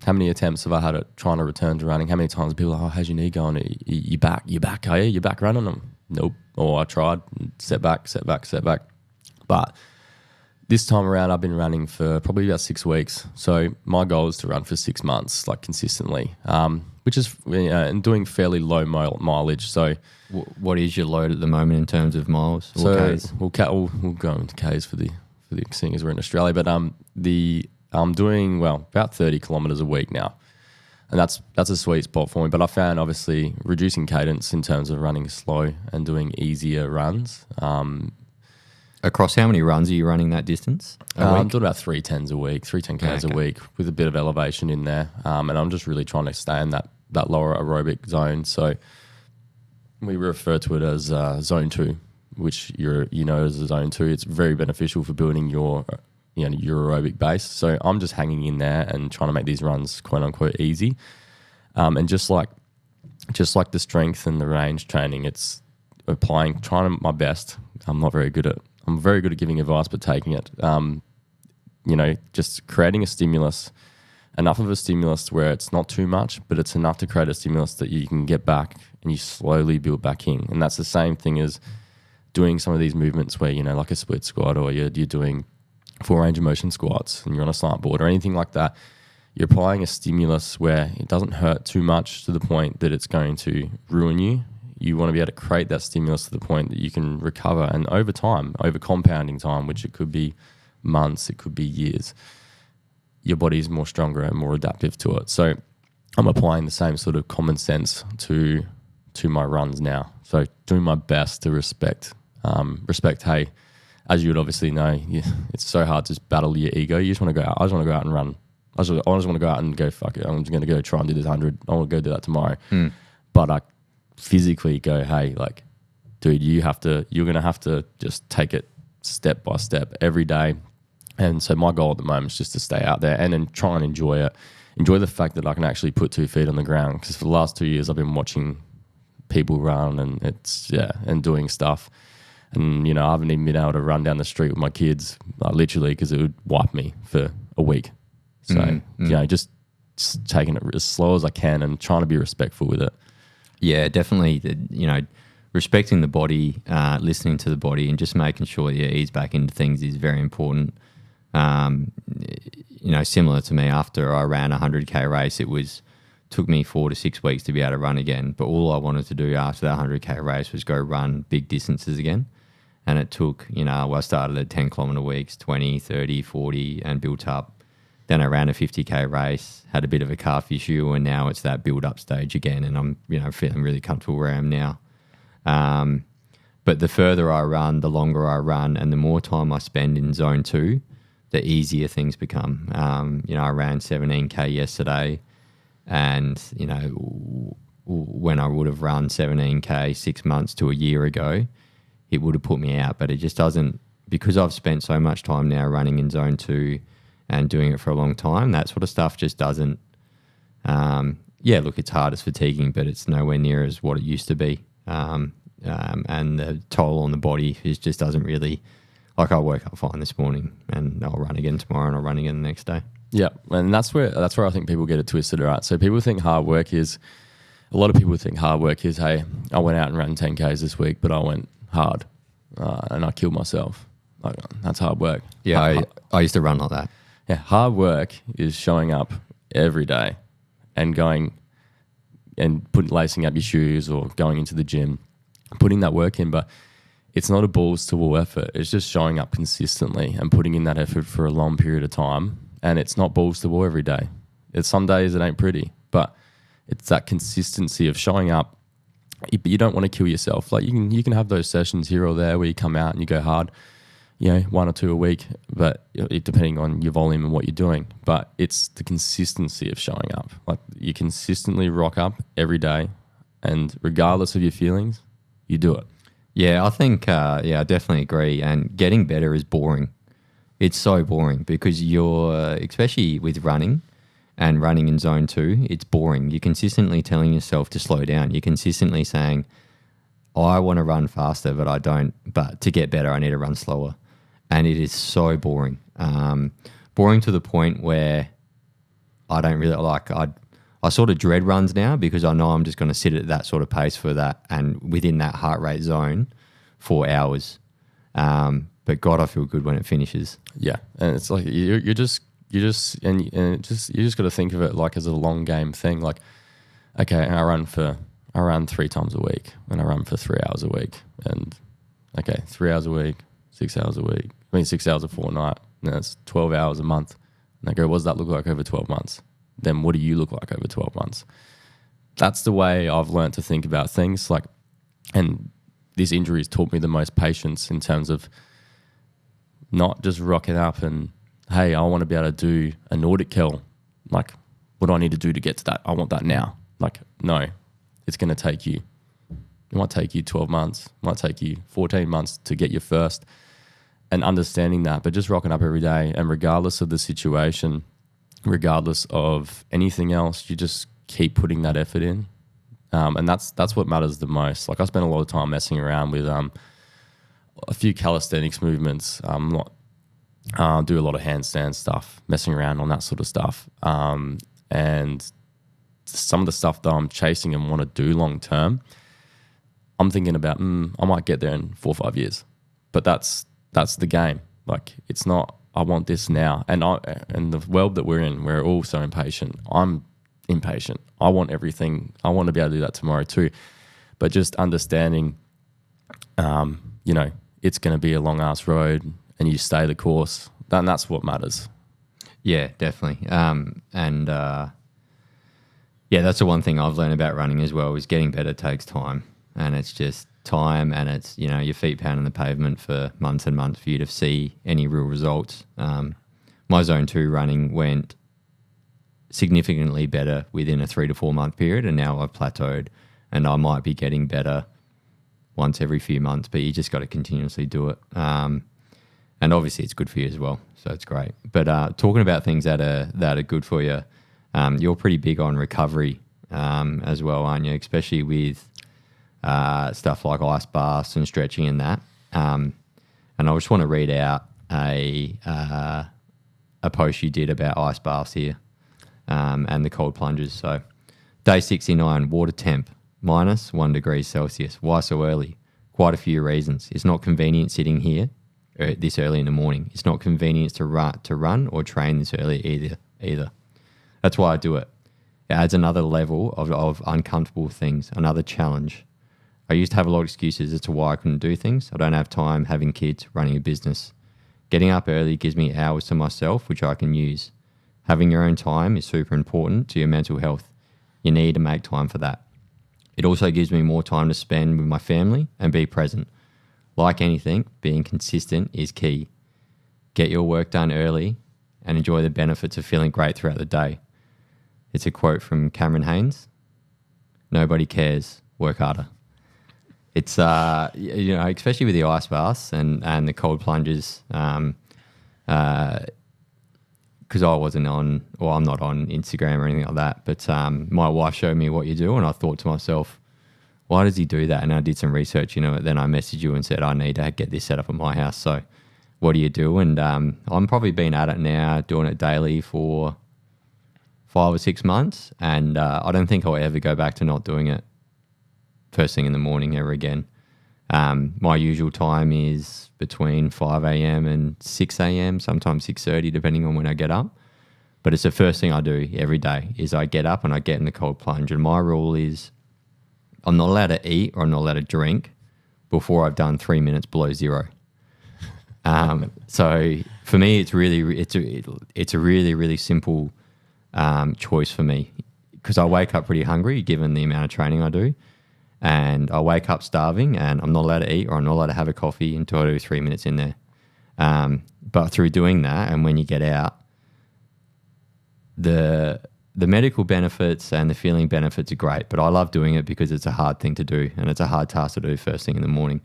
how many attempts have I had at trying to return to running? How many times people are like, oh, how's your knee going? You back, are you? You back running them? Nope. Or I tried, setback. But this time around, I've been running for probably about 6 weeks. So my goal is to run for 6 months, like consistently, which is and doing fairly low mileage. So what is your load at the moment in terms of miles or Ks? We'll go into Ks for the seeing as we're in Australia. But I'm doing about 30 kilometers a week now, and that's a sweet spot for me. But I found obviously reducing cadence in terms of running slow and doing easier runs. Across how many runs are you running that distance a week? I'm doing about 310s a week, 310Ks a week with a bit of elevation in there. And I'm just really trying to stay in that lower aerobic zone. So we refer to it as zone 2, which as a zone 2. It's very beneficial for building your aerobic base. So I'm just hanging in there and trying to make these runs quote unquote easy. And just like the strength and the range training, it's trying my best. I'm very good at giving advice, but taking it. Just creating a stimulus, enough of a stimulus where it's not too much, but it's enough to create a stimulus that you can get back and you slowly build back in. And that's the same thing as doing some of these movements where, like a split squat, or you're doing full range of motion squats and you're on a slant board or anything like that. You're applying a stimulus where it doesn't hurt too much to the point that it's going to ruin you. You want to be able to create that stimulus to the point that you can recover, and over time, over compounding time, which it could be months, it could be years, your body is more stronger and more adaptive to it. So I'm applying the same sort of common sense to my runs now. So doing my best to respect, hey, as you would obviously know, it's so hard to just battle your ego. You just want to go out. I just want to go out and run. I just want to go out and go, fuck it, I'm just going to go try and do this 100. I want to go do that tomorrow. But I physically go, hey, like, dude, you're going to have to just take it step by step every day. And so my goal at the moment is just to stay out there and then try and enjoy it. Enjoy the fact that I can actually put 2 feet on the ground, because for the last 2 years I've been watching people run and doing stuff. And, I haven't even been able to run down the street with my kids, literally, because it would wipe me for a week. So, just taking it as slow as I can and trying to be respectful with it. Yeah, definitely. Respecting the body, listening to the body, and just making sure you ease back into things is very important. Similar to me, after I ran a 100K race, took me 4 to 6 weeks to be able to run again. But all I wanted to do after that 100K race was go run big distances again. And it took, I started at 10 kilometre weeks, 20, 30, 40, and built up. Then I ran a 50K race, had a bit of a calf issue, and now it's that build-up stage again, and I'm, feeling really comfortable where I am now. But the further I run, the longer I run, and the more time I spend in zone 2, the easier things become. I ran 17K yesterday, and, when I would have run 17K 6 months to a year ago, it would have put me out. But it just doesn't, because I've spent so much time now running in zone 2 and doing it for a long time, that sort of stuff just doesn't, it's hard, it's fatiguing, but it's nowhere near as what it used to be. And the toll on the body just doesn't really, I woke up fine this morning and I'll run again tomorrow and I'll run again the next day. Yeah, and that's where I think people get it twisted, right? So people think a lot of people think hard work is, hey, I went out and ran 10Ks this week, but I went hard and I killed myself. Like, that's hard work. Yeah, I used to run like that. Yeah, hard work is showing up every day and going and lacing up your shoes or going into the gym, putting that work in. But it's not a balls to wall effort. It's just showing up consistently and putting in that effort for a long period of time. And it's not balls to wall every day. Some days it ain't pretty, but it's that consistency of showing up. But you don't want to kill yourself. Like you can have those sessions here or there where you come out and you go hard, 1 or 2 a week, but depending on your volume and what you're doing. But it's the consistency of showing up. Like you consistently rock up every day, and regardless of your feelings, you do it. Yeah, I think, I definitely agree. And getting better is boring. It's so boring because especially with running and running in zone 2, it's boring. You're consistently telling yourself to slow down. You're consistently saying, I want to run faster, but I don't. But to get better, I need to run slower. And it is so boring. Boring to the point where I don't really I sort of dread runs now because I know I'm just going to sit at that sort of pace for that and within that heart rate zone for hours. but God, I feel good when it finishes. Yeah, and it's like you just got to think of it like as a long game thing. Like, okay, I run 3 times a week, and I run for 3 hours a week, and okay, 3 hours a week, 6 hours a week. 6 hours a fortnight, and that's 12 hours a month. And I go, what does that look like over 12 months? Then what do you look like over 12 months? That's the way I've learned to think about things. Like, and this injury has taught me the most patience in terms of not just rocking up and, hey, I want to be able to do a Nordic curl. Like, what do I need to do to get to that? I want that now. Like, no, it's going to take you. It might take you 12 months. It might take you 14 months to get your first. And understanding that, but just rocking up every day, and regardless of the situation, regardless of anything else, you just keep putting that effort in, and that's what matters the most. Like, I spent a lot of time messing around with a few calisthenics movements. Do a lot of handstand stuff, messing around on that sort of stuff, and some of the stuff that I'm chasing and want to do long term, I'm thinking about I might get there in 4 or 5 years, but that's the game. Like, it's not, I want this now. And the world that we're in, we're all so impatient. I'm impatient. I want everything. I want to be able to do that tomorrow too. But just understanding, it's going to be a long ass road, and you stay the course. And that's what matters. Yeah, definitely. That's the one thing I've learned about running as well, is getting better takes time. And it's just time, and it's, your feet pounding the pavement for months and months for you to see any real results. My zone 2 running went significantly better within a 3 to 4 month period, and now I've plateaued, and I might be getting better once every few months, but you just got to continuously do it. And obviously it's good for you as well, so it's great. But talking about things that are good for you, you're pretty big on recovery as well, aren't you? Especially with stuff like ice baths and stretching and that. And I just want to read out a post you did about ice baths here and the cold plunges. So, day 69, water temp, -1 degree Celsius. Why so early? Quite a few reasons. It's not convenient sitting here this early in the morning. It's not convenient to run or train this early either. That's why I do it. It adds another level of uncomfortable things, another challenge. I used to have a lot of excuses as to why I couldn't do things. I don't have time, having kids, running a business. Getting up early gives me hours to myself, which I can use. Having your own time is super important to your mental health. You need to make time for that. It also gives me more time to spend with my family and be present. Like anything, being consistent is key. Get your work done early and enjoy the benefits of feeling great throughout the day. It's a quote from Cameron Haynes. Nobody cares, work harder. It's, especially with the ice baths and the cold plunges, because I wasn't on, or I'm not on Instagram or anything like that, but my wife showed me what you do, and I thought to myself, why does he do that? And I did some research, then I messaged you and said, I need to get this set up at my house. So what do you do? And I'm probably been at it now, doing it daily for 5 or 6 months, and I don't think I'll ever go back to not doing it first thing in the morning ever again. My usual time is between 5 a.m. and 6 a.m., sometimes 6:30, depending on when I get up. But it's the first thing I do every day is I get up and I get in the cold plunge. And my rule is I'm not allowed to eat or I'm not allowed to drink before I've done 3 minutes below zero. So for me, it's a really, really simple choice for me, because I wake up pretty hungry given the amount of training I do. And I wake up starving, and I'm not allowed to eat or I'm not allowed to have a coffee until I do 3 minutes in there. But through doing that, and when you get out, the medical benefits and the feeling benefits are great. But I love doing it because it's a hard thing to do, and it's a hard task to do first thing in the morning,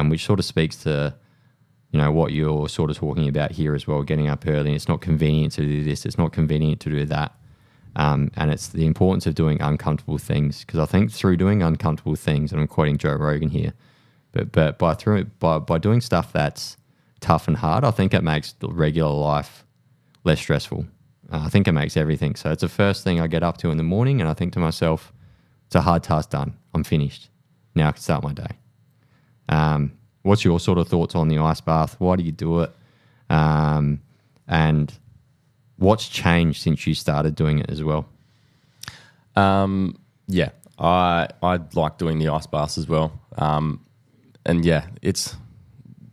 which sort of speaks to what you're sort of talking about here as well, getting up early. And it's not convenient to do this, it's not convenient to do that. And it's the importance of doing uncomfortable things, because I think through doing uncomfortable things, and I'm quoting Joe Rogan here, but by doing stuff that's tough and hard, I think it makes the regular life less stressful. I think it makes everything. So it's the first thing I get up to in the morning, and I think to myself, it's a hard task done. I'm finished. Now I can start my day. what's your sort of thoughts on the ice bath? Why do you do it? And what's changed since you started doing it as well? Yeah, I like doing the ice baths as well. And yeah, it's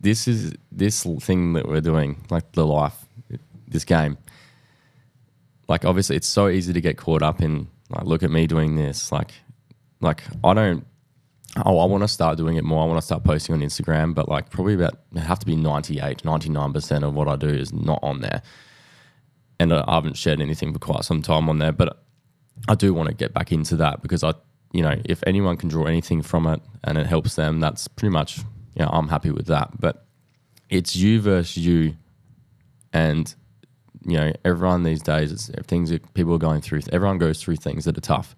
this thing that we're doing, like the life, this game. Like obviously, it's so easy to get caught up in like, look at me doing this. Like I don't. Oh, I want to start doing it more. I want to start posting on Instagram, but like probably it have to be 99% of what I do is not on there. And I haven't shared anything for quite some time on there, but I do want to get back into that because if anyone can draw anything from it and it helps them, that's pretty much, I'm happy with that. But it's you versus you, and everyone these days, it's things that people are going through. Everyone goes through things that are tough.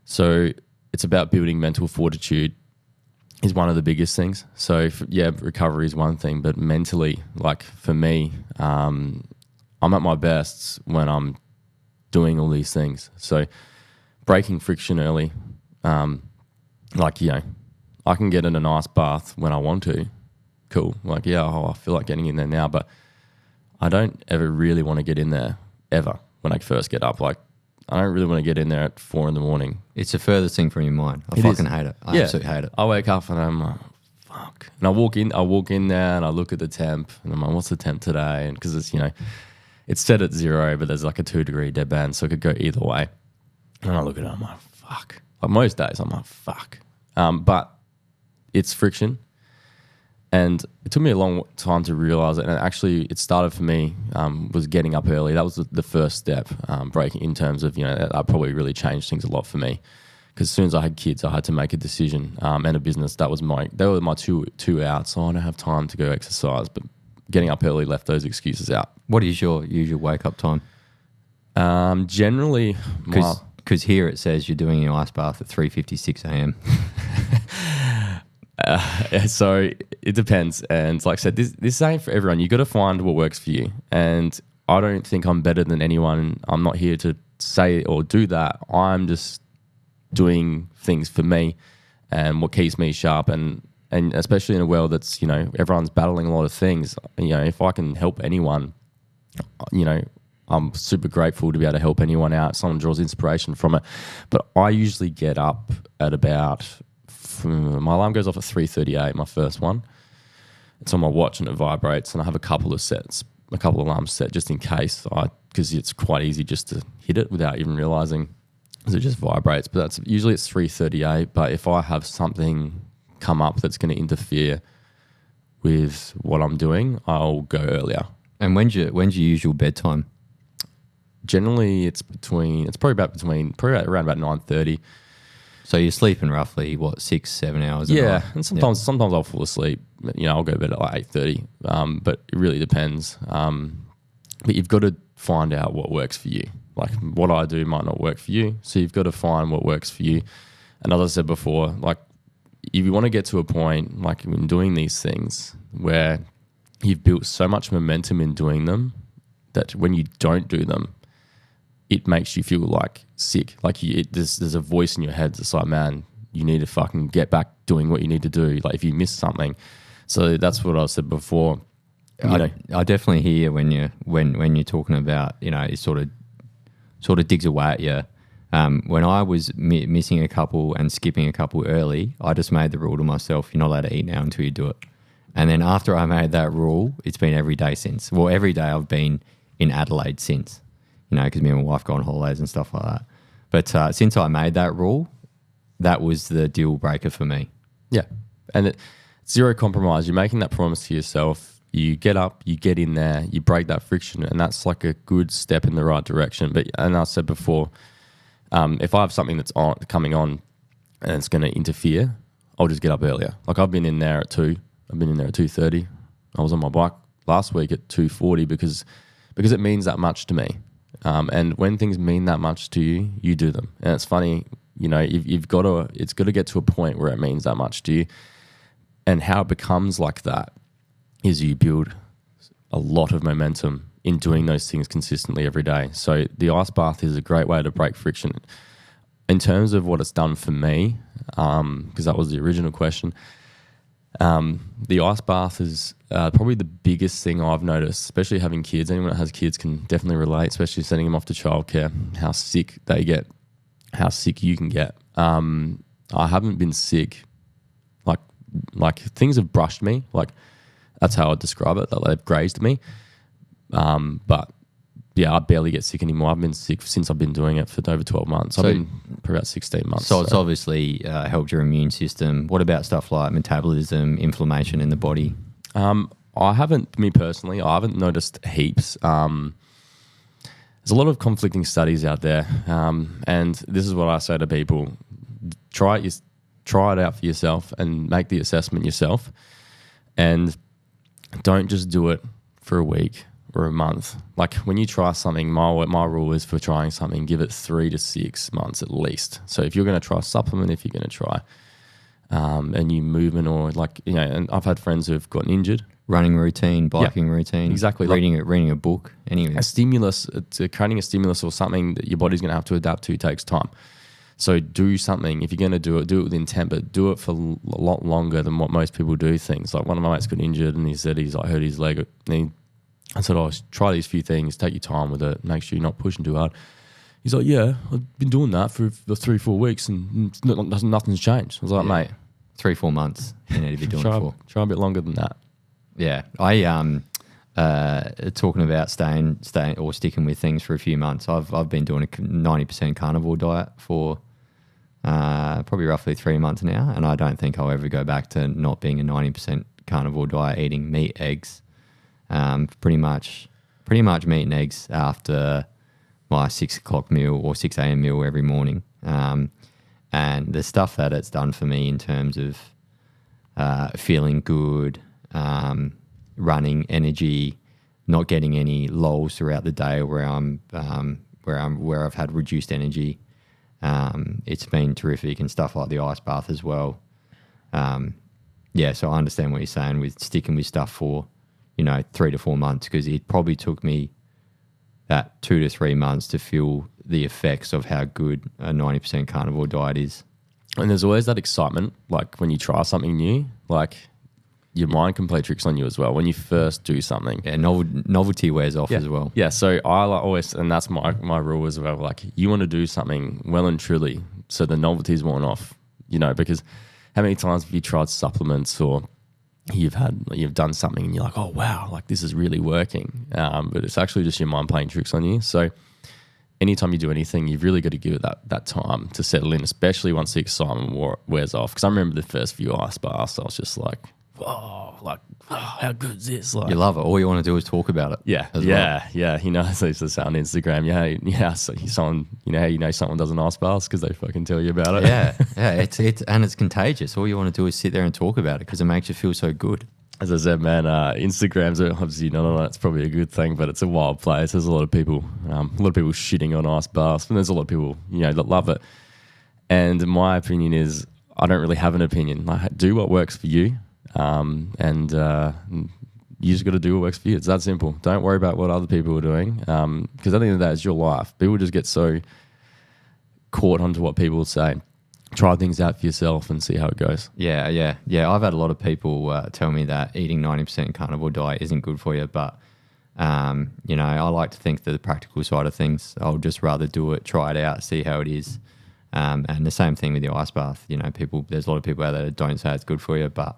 So it's about building mental fortitude is one of the biggest things. So recovery is one thing, but mentally, like for me, I'm at my best when I'm doing all these things. So breaking friction early, I can get in a nice bath when I want to. Cool. Like, I feel like getting in there now, but I don't ever really want to get in there ever when I first get up. Like, I don't really want to get in there at 4 a.m. It's the furthest thing from your mind. I fucking hate it. I absolutely hate it. I wake up and I'm like, fuck. And I walk in there and I look at the temp and I'm like, what's the temp today? And because it's, it's set at 0, but there's like a 2-degree dead band, so it could go either way. And I look at it, I'm like, fuck. Like most days, I'm like, fuck. But it's friction. And it took me a long time to realize it. And actually, it started for me was getting up early. That was the first step, breaking in terms of, that probably really changed things a lot for me. Because as soon as I had kids, I had to make a decision and a business. They were my two outs. So I don't have time to go exercise. But getting up early left those excuses out. What is your usual wake up time? Generally, because here it says you're doing your ice bath at 3:56 a.m. So it depends. And like I said, this ain't for everyone. You got to find what works for you. And I don't think I'm better than anyone. I'm not here to say or do that. I'm just doing things for me and what keeps me sharp. And especially in a world that's, everyone's battling a lot of things. If I can help anyone, I'm super grateful to be able to help anyone out. Someone draws inspiration from it. But I usually get up at about... my alarm goes off at 3:38, my first one. It's on my watch and it vibrates, and I have a couple of alarms set just in case, because it's quite easy just to hit it without even realizing, because it just vibrates. But that's usually it's 3:38. But if I have something come up that's going to interfere with what I'm doing, I'll go earlier. And when's your usual bedtime? Generally, it's probably around about 9:30. So you're sleeping roughly, 6-7 hours a night? Yeah, and sometimes I'll fall asleep. I'll go to bed at like 8:30, but it really depends. But you've got to find out what works for you. Like what I do might not work for you, so you've got to find what works for you. And as I said before, like if you want to get to a point, like in doing these things, where you've built so much momentum in doing them that when you don't do them, it makes you feel like sick. Like there's a voice in your head that's like, man, you need to fucking get back doing what you need to do. Like if you miss something. So that's what I said before. I definitely hear when you're talking about, it sort of digs away at you. When I was missing a couple and skipping a couple early, I just made the rule to myself, you're not allowed to eat now until you do it. And then after I made that rule, it's been every day since. Well, every day I've been in Adelaide since. Because me and my wife go on holidays and stuff like that. But since I made that rule, that was the deal breaker for me. Yeah. And it's zero compromise. You're making that promise to yourself. You get up, you get in there, you break that friction, and that's like a good step in the right direction. And I said before, if I have something that's coming on and it's going to interfere, I'll just get up earlier. Like I've been in there at 2. I've been in there at 2:30. I was on my bike last week at 2:40 because it means that much to me. And when things mean that much to you, you do them. And it's funny, it's got to get to a point where it means that much to you. And how it becomes like that is you build a lot of momentum in doing those things consistently every day. So the ice bath is a great way to break friction. In terms of what it's done for me, because that was the original question, The ice bath is probably the biggest thing I've noticed, especially having kids. Anyone that has kids can definitely relate, especially sending them off to childcare, how sick they get, how sick you can get. I haven't been sick. Like things have brushed me. Like that's how I describe it, that they've grazed me. But yeah, I barely get sick anymore. I've been sick since I've been doing it for over 12 months. I've been for about 16 months. So it's obviously helped your immune system. What about stuff like metabolism, inflammation in the body? I haven't noticed heaps. There's a lot of conflicting studies out there. And this is what I say to people. Try it out for yourself and make the assessment yourself. And don't just do it for a week or a month. Like when you try something, my rule is for trying something, give it 3 to 6 months at least. So if you're going to try a supplement, if you're going to try a new movement or and I've had friends who have gotten injured. Running routine, biking routine. Exactly. Reading a book. Anyway. A stimulus, creating a stimulus or something that your body's going to have to adapt to takes time. So do something. If you're going to do it with intent, but do it for a lot longer than what most people do things. Like one of my mates got injured and he said he's hurt his leg. And I said, try these few things, take your time with it, make sure you're not pushing too hard. He's like, yeah, I've been doing that for 3-4 weeks and nothing's changed. I was like, mate. 3-4 months you need to be doing it for. Try a bit longer than that. Yeah. I talking about staying or sticking with things for a few months. I've been doing a 90% carnivore diet for probably roughly 3 months now, and I don't think I'll ever go back to not being a 90% carnivore diet, eating meat, eggs, pretty much meat and eggs after my 6 o'clock meal or 6 a.m. meal every morning. And the stuff that it's done for me in terms of feeling good, running, energy, not getting any lulls throughout the day where I've had reduced energy. It's been terrific, and stuff like the ice bath as well. So I understand what you're saying with sticking with stuff for 3 to 4 months, because it probably took me that 2 to 3 months to feel the effects of how good a 90% carnivore diet is. And there's always that excitement, like when you try something new, like your mind can play tricks on you as well when you first do something. Yeah, novelty wears off as well. Yeah, so I always, and that's my rule as well, like you want to do something well and truly so the novelty's worn off, because how many times have you tried supplements or you've done something and you're like, oh wow, like this is really working, but it's actually just your mind playing tricks on you. So anytime you do anything, you've really got to give it that time to settle in, especially once the excitement wears off. Because I remember the first few ice baths, I was just like, whoa, how good is this? Like, you love it. All you want to do is talk about it. Yeah. So it's just on Instagram. Someone does an ice bath because they fucking tell you about it. Yeah. It's contagious. All you want to do is sit there and talk about it because it makes you feel so good. As I said, man, Instagram's obviously it's probably a good thing, but it's a wild place. There's a lot of people shitting on ice baths, and there's a lot of people, that love it. And my opinion is, I don't really have an opinion. Like, do what works for you, and you just got to do what works for you. It's that simple. Don't worry about what other people are doing, because at the end of the day, it's your life. People just get so caught onto what people say. Try things out for yourself and see how it goes. Yeah. I've had a lot of people tell me that eating 90% carnivore diet isn't good for you, but I like to think that the practical side of things, I'll just rather do it, try it out, see how it is. And the same thing with the ice bath. There's a lot of people out there that don't say it's good for you, but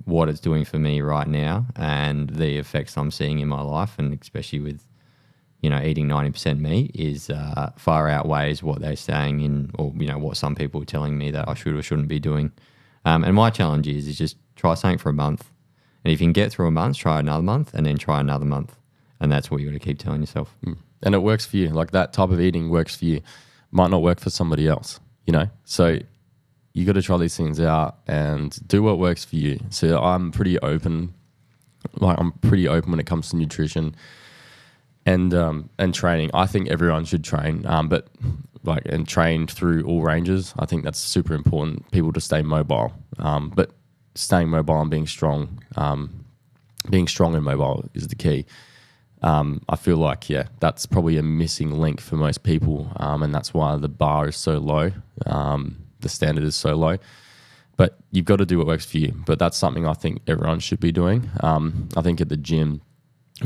what it's doing for me right now and the effects I'm seeing in my life, and especially with eating 90% meat, is far outweighs what they're saying what some people are telling me that I should or shouldn't be doing. And my challenge is just try something for a month. And if you can get through a month, try another month, and then try another month. And that's what you got to keep telling yourself. And it works for you. Like that type of eating works for you. Might not work for somebody else, So you got to try these things out and do what works for you. So I'm pretty open. I'm pretty open when it comes to nutrition and training. I think everyone should train, and train through all ranges. I think that's super important. People to stay mobile, but staying mobile and being strong and mobile is the key. I feel like that's probably a missing link for most people, and that's why the bar is so low. The standard is so low. But you've got to do what works for you. But that's something I think everyone should be doing. I think at the gym,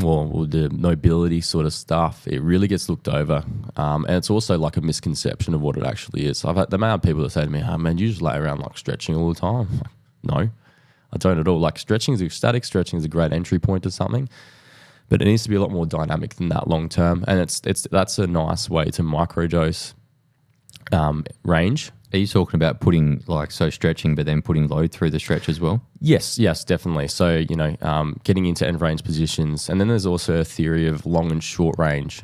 or the mobility sort of stuff, it really gets looked over. And it's also like a misconception of what it actually is. I've had the amount of people that say to me, oh man, you just lay around like stretching all the time. I'm like, no, I don't at all. Like static stretching is a great entry point to something, but it needs to be a lot more dynamic than that long term. And that's a nice way to microdose range. Are you talking about putting stretching, but then putting load through the stretch as well? Yes, definitely. So, getting into end range positions. And then there's also a theory of long and short range,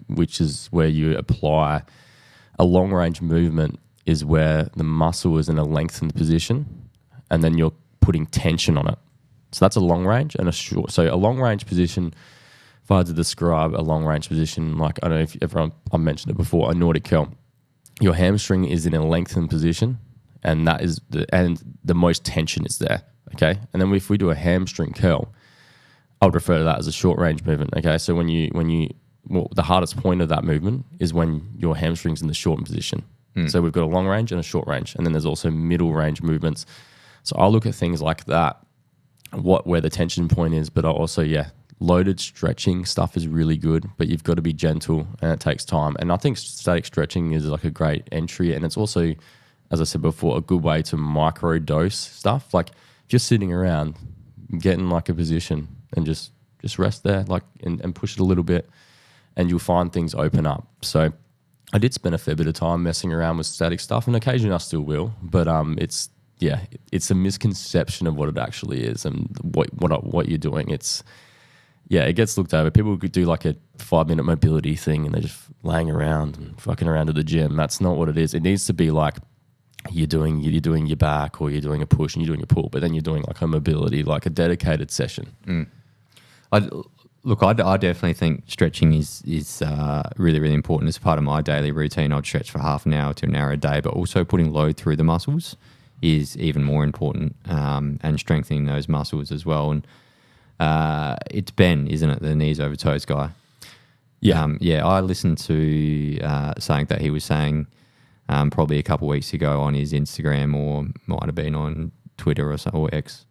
which is where you apply a long range movement is where the muscle is in a lengthened position and then you're putting tension on it. So that's a long range and a short. So a long range position, if I had to describe a long range position, like I don't know if everyone, I mentioned it before, a Nordic curl. Your hamstring is in a lengthened position, and that is the most tension is there. Okay, and then if we do a hamstring curl, I would refer to that as a short range movement. Okay, so the hardest point of that movement is when your hamstring's in the shortened position. So we've got a long range and a short range, and then there's also middle range movements. So I'll look at things like that, where the tension point is, but I also loaded stretching stuff is really good, but you've got to be gentle and it takes time. And I think static stretching is like a great entry. And it's also, as I said before, a good way to micro dose stuff. Like if you're sitting around, get in like a position and just rest there, and push it a little bit and you'll find things open up. So I did spend a fair bit of time messing around with static stuff, and occasionally I still will, but it's a misconception of what it actually is and what you're doing. It gets looked over. People could do like a 5-minute mobility thing and they're just laying around and fucking around at the gym. That's not what it is. It needs to be like you're doing your back, or you're doing a push and you're doing a pull, but then you're doing like a mobility, like a dedicated session. I definitely think stretching is really, really important as part of my daily routine. I'd stretch for half an hour to an hour a day, but also putting load through the muscles is even more important, and strengthening those muscles as well. And it's Ben, isn't it, the knees over toes guy? I listened to something that he was saying probably a couple of weeks ago on his Instagram, or might have been on Twitter or X,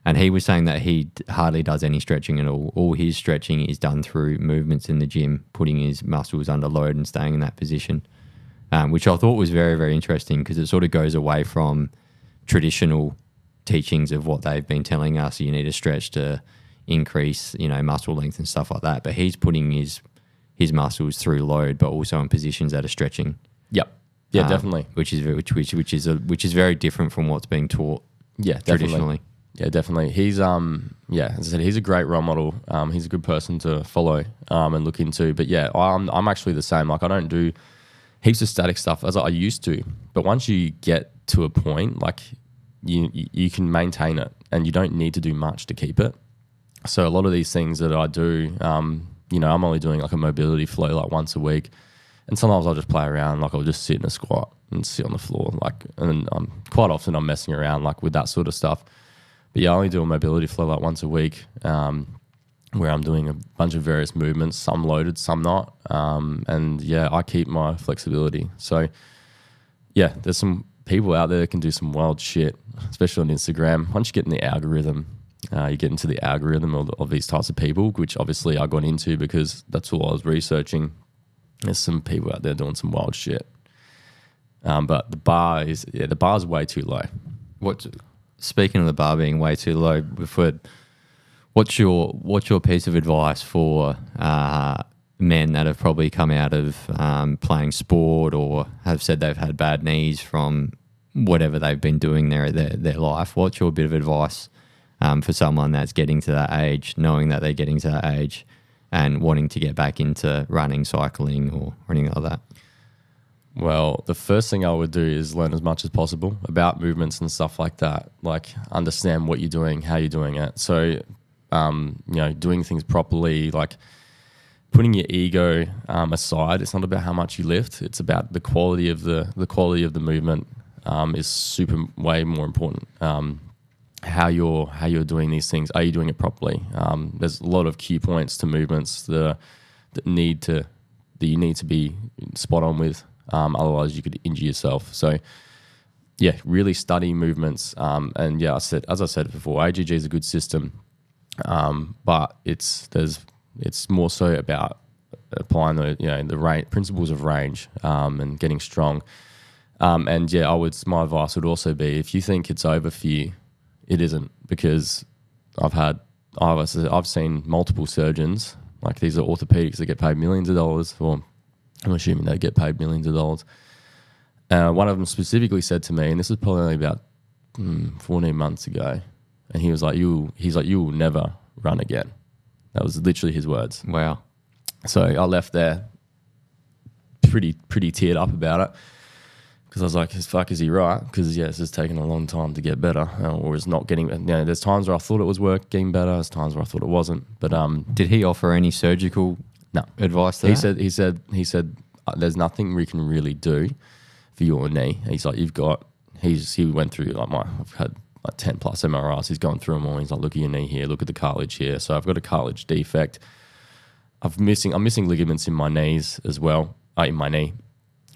and he was saying that he hardly does any stretching at all. All his stretching is done through movements in the gym, putting his muscles under load and staying in that position, which I thought was very, very interesting, because it sort of goes away from traditional teachings of what they've been telling us. You need to stretch to increase, muscle length and stuff like that. But he's putting his muscles through load, but also in positions that are stretching. Yep. Yeah, definitely. Which is very different from what's being taught. Yeah, traditionally. Yeah, definitely. He's as I said, he's a great role model. He's a good person to follow and look into. But yeah, I'm actually the same. Like I don't do heaps of static stuff as I used to. But once you get to a point, like you can maintain it, and you don't need to do much to keep it. So a lot of these things that I do, I'm only doing like a mobility flow like once a week, and sometimes I'll just play around. Like I'll just sit in a squat and sit on the floor, and quite often I'm messing around like with that sort of stuff. But yeah, I only do a mobility flow like once a week, where I'm doing a bunch of various movements, some loaded, some not, and I keep my flexibility. So yeah, there's some people out there that can do some wild shit, especially on Instagram. Once you get in the algorithm, you get into the algorithm of these types of people, which obviously I got into because that's all I was researching. There's some people out there doing some wild shit. But the bar is way too low. Speaking of the bar being way too low, what's your piece of advice for men that have probably come out of playing sport, or have said they've had bad knees from whatever they've been doing their life? What's your bit of advice for someone that's getting to that age, knowing that they're getting to that age and wanting to get back into running, cycling, or anything like that? Well, the first thing I would do is learn as much as possible about movements and stuff like that. Like understand what you're doing, how you're doing it. So, doing things properly, like putting your ego aside. It's not about how much you lift. It's about the quality of the movement is way more important. How you're doing these things. Are you doing it properly? There's a lot of key points to movements that you need to be spot on with. Otherwise, you could injure yourself. So, really study movements. And yeah, as I said before, AGG is a good system, but it's more so about applying the principles of range and getting strong. And yeah, my advice would also be, if you think it's over for you, it isn't, because I've seen multiple surgeons, like these are orthopedics that get paid millions of dollars, or I'm assuming they get paid millions of dollars. One of them specifically said to me, and this was probably only about 14 months ago, and he was like, you will never run again. That was literally his words. Wow. So I left there pretty teared up about it, because I was like, as fuck, is he right? Because yes, it's taken a long time to get better, or it's not getting. There's times where I thought it was getting better. There's times where I thought it wasn't. But did he offer any surgical advice to that? He said there's nothing we can really do for your knee. He's like, he went through I've had like 10 plus MRIs. He's gone through them all. He's like, look at your knee here, look at the cartilage here. So I've got a cartilage defect. I'm missing ligaments in my knees as well, in my knee.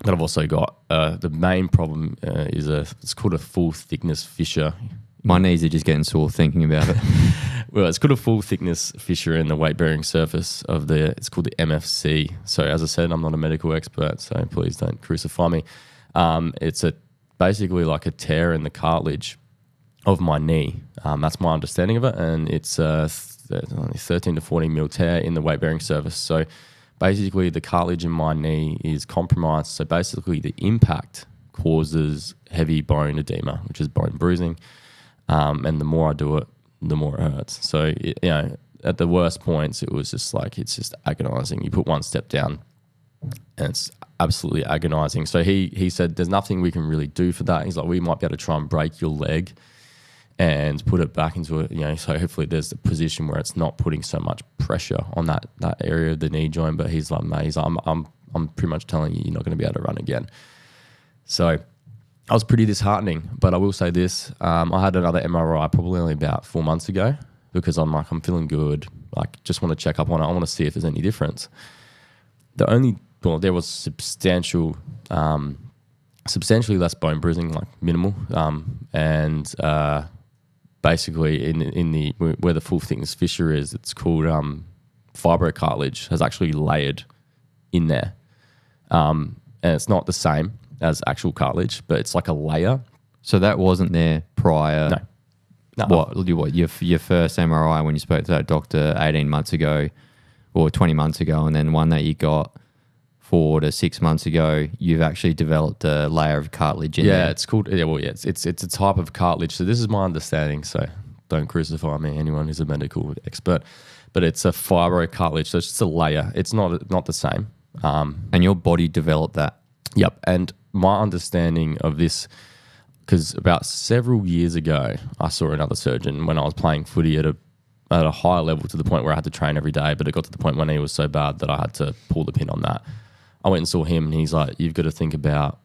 But I've also got the main problem is it's called a full thickness fissure. My knees are just getting sore thinking about it. Well, it's called a full thickness fissure in the weight bearing surface of it's called the MFC. So as I said, I'm not a medical expert, so please don't crucify me. It's basically like a tear in the cartilage of my knee. That's my understanding of it, and it's only 13 to 14 mil tear in the weight bearing surface. So basically, the cartilage in my knee is compromised. So basically, the impact causes heavy bone edema, which is bone bruising. And the more I do it, the more it hurts. So, at the worst points, it was just like, it's just agonizing. You put one step down and it's absolutely agonizing. So he said, there's nothing we can really do for that. He's like, we might be able to try and break your leg and put it back into it, so hopefully there's a position where it's not putting so much pressure on that area of the knee joint. But he's like, mate, I'm pretty much telling you, you're not going to be able to run again. So I was pretty disheartening, but I will say this, I had another MRI probably only about 4 months ago, because I'm feeling good, like just want to check up on it. I want to see if there's any difference. There was substantially less bone bruising, like minimal, and basically in where the full thickness fissure is, it's called fibrocartilage, has actually layered in there, and it's not the same as actual cartilage, but it's like a layer. So that wasn't there prior. No. What your first MRI when you spoke to that doctor 18 months ago or 20 months ago, and then one that you got 4 to 6 months ago, you've actually developed a layer of cartilage in there. Yeah, it's called. Yeah, well, yeah, it's a type of cartilage. So this is my understanding. So don't crucify me, anyone who's a medical expert. But it's a fibrocartilage, so it's just a layer. It's not the same. And your body developed that. Yep. And my understanding of this, because about several years ago, I saw another surgeon when I was playing footy at a higher level, to the point where I had to train every day. But it got to the point when my knee was so bad that I had to pull the pin on that. I went and saw him, and he's like, you've got to think about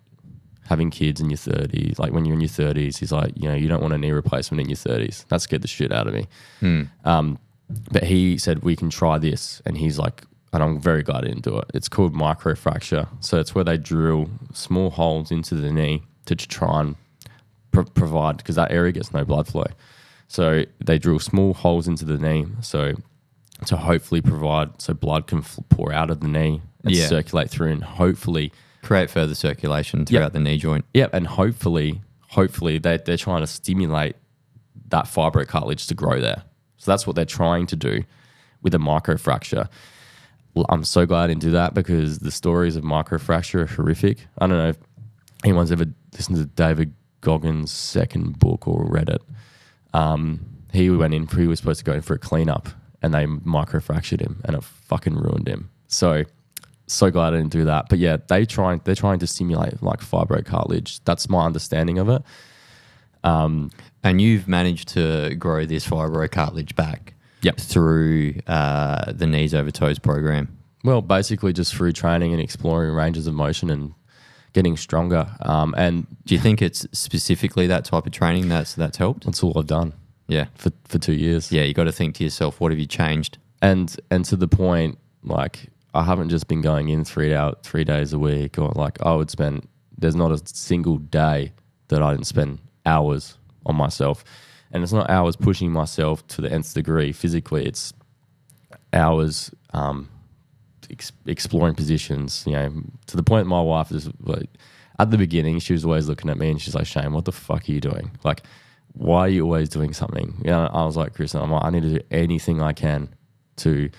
having kids in your 30s. Like when you're in your 30s, he's like, you don't want a knee replacement in your 30s. That scared the shit out of me. But he said, we can try this. And he's like, and I'm very glad I didn't do it. It's called microfracture. So it's where they drill small holes into the knee to try and provide, because that area gets no blood flow. So they drill small holes into the knee, so to hopefully provide, so blood can pour out of the knee and circulate through, and hopefully create further circulation throughout the knee joint. Yep, and hopefully they're trying to stimulate that fibrocartilage to grow there. So that's what they're trying to do with a microfracture. Well, I'm so glad I didn't do that, because the stories of microfracture are horrific. I don't know if anyone's ever listened to David Goggins' second book or read it. He was supposed to go in for a cleanup, and they microfractured him, and it fucking ruined him. So glad I didn't do that. But yeah, they're trying to stimulate like fibrocartilage. That's my understanding of it. And you've managed to grow this fibrocartilage back. Yep. Through the Knees Over Toes program. Well, basically just through training and exploring ranges of motion and getting stronger. And do you think it's specifically that type of training that's helped? That's all I've done. Yeah. For 2 years. Yeah, you got to think to yourself, what have you changed? And to the point, like, I haven't just been going in 3 days a week, or like there's not a single day that I didn't spend hours on myself. And it's not hours pushing myself to the nth degree physically. It's hours exploring positions, you know, to the point my wife is like, at the beginning, she was always looking at me and she's like, Shane, what the fuck are you doing? Like, why are you always doing something? You know, I was like, Chris, I'm like, I need to do anything I can to,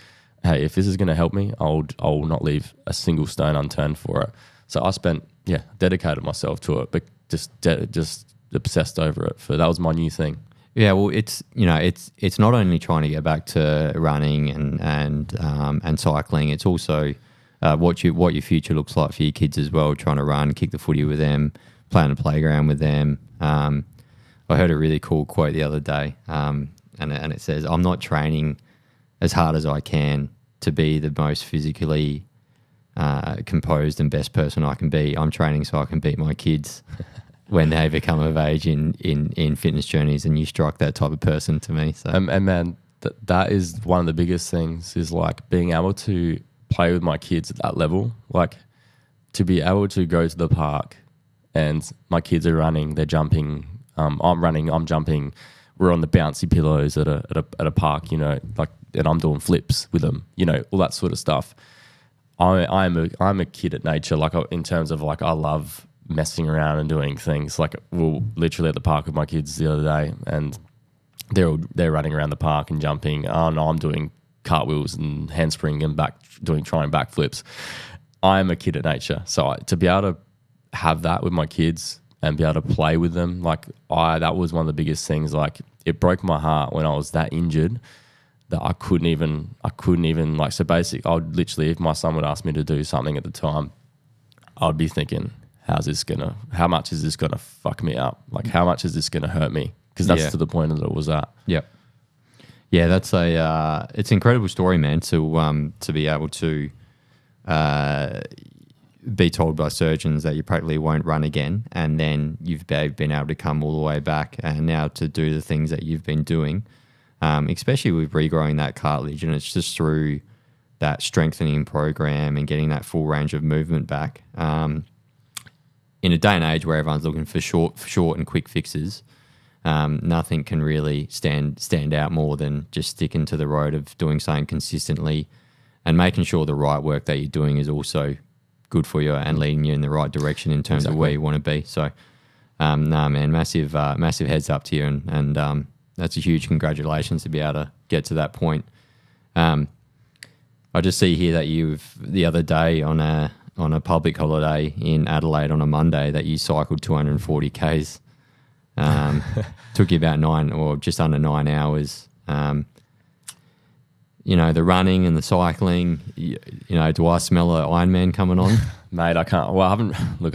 hey, if this is going to help me, I'll not leave a single stone unturned for it. So I spent, dedicated myself to it, but just obsessed over it. That was my new thing. Yeah, well, it's not only trying to get back to running and cycling. It's also what your future looks like for your kids as well. Trying to run, kick the footy with them, play on the playground with them. I heard a really cool quote the other day, and it says, "I'm not training as hard as I can to be the most physically composed and best person I can be. I'm training so I can beat my kids." When they become of age in fitness journeys, and you strike that type of person to me. So. And man, that is one of the biggest things, is like being able to play with my kids at that level. Like, to be able to go to the park and my kids are running, they're jumping, I'm running, I'm jumping, we're on the bouncy pillows at a park, you know, like, and I'm doing flips with them, you know, all that sort of stuff. I'm a kid at nature, like, in terms of like, I love messing around and doing things. Like, we're literally at the park with my kids the other day, and they're running around the park and jumping. Oh no, I'm doing cartwheels and handspring and trying backflips. I'm a kid at nature, so to be able to have that with my kids and be able to play with them, like, that was one of the biggest things. Like, it broke my heart when I was that injured that I couldn't even like. So basically, I would literally, if my son would ask me to do something at the time, I'd be thinking, how much is this gonna fuck me up? Like, how much is this gonna hurt me? Because that's to the point that it was at. Yep. Yeah, that's it's an incredible story, man. To be able to be told by surgeons that you practically won't run again, and then you've been able to come all the way back, and now to do the things that you've been doing, especially with regrowing that cartilage, and it's just through that strengthening program and getting that full range of movement back. In a day and age where everyone's looking for short and quick fixes, nothing can really stand out more than just sticking to the road of doing something consistently and making sure the right work that you're doing is also good for you and leading you in the right direction in terms of where you want to be. So, man, massive heads up to you, and that's a huge congratulations to be able to get to that point. I just see here that you've, the other day on a public holiday in Adelaide on a Monday, that you cycled 240 Ks. Took you about 9 or just under 9 hours. You know, the running and the cycling, you know, do I smell an Ironman coming on? Mate, I can't. Well, I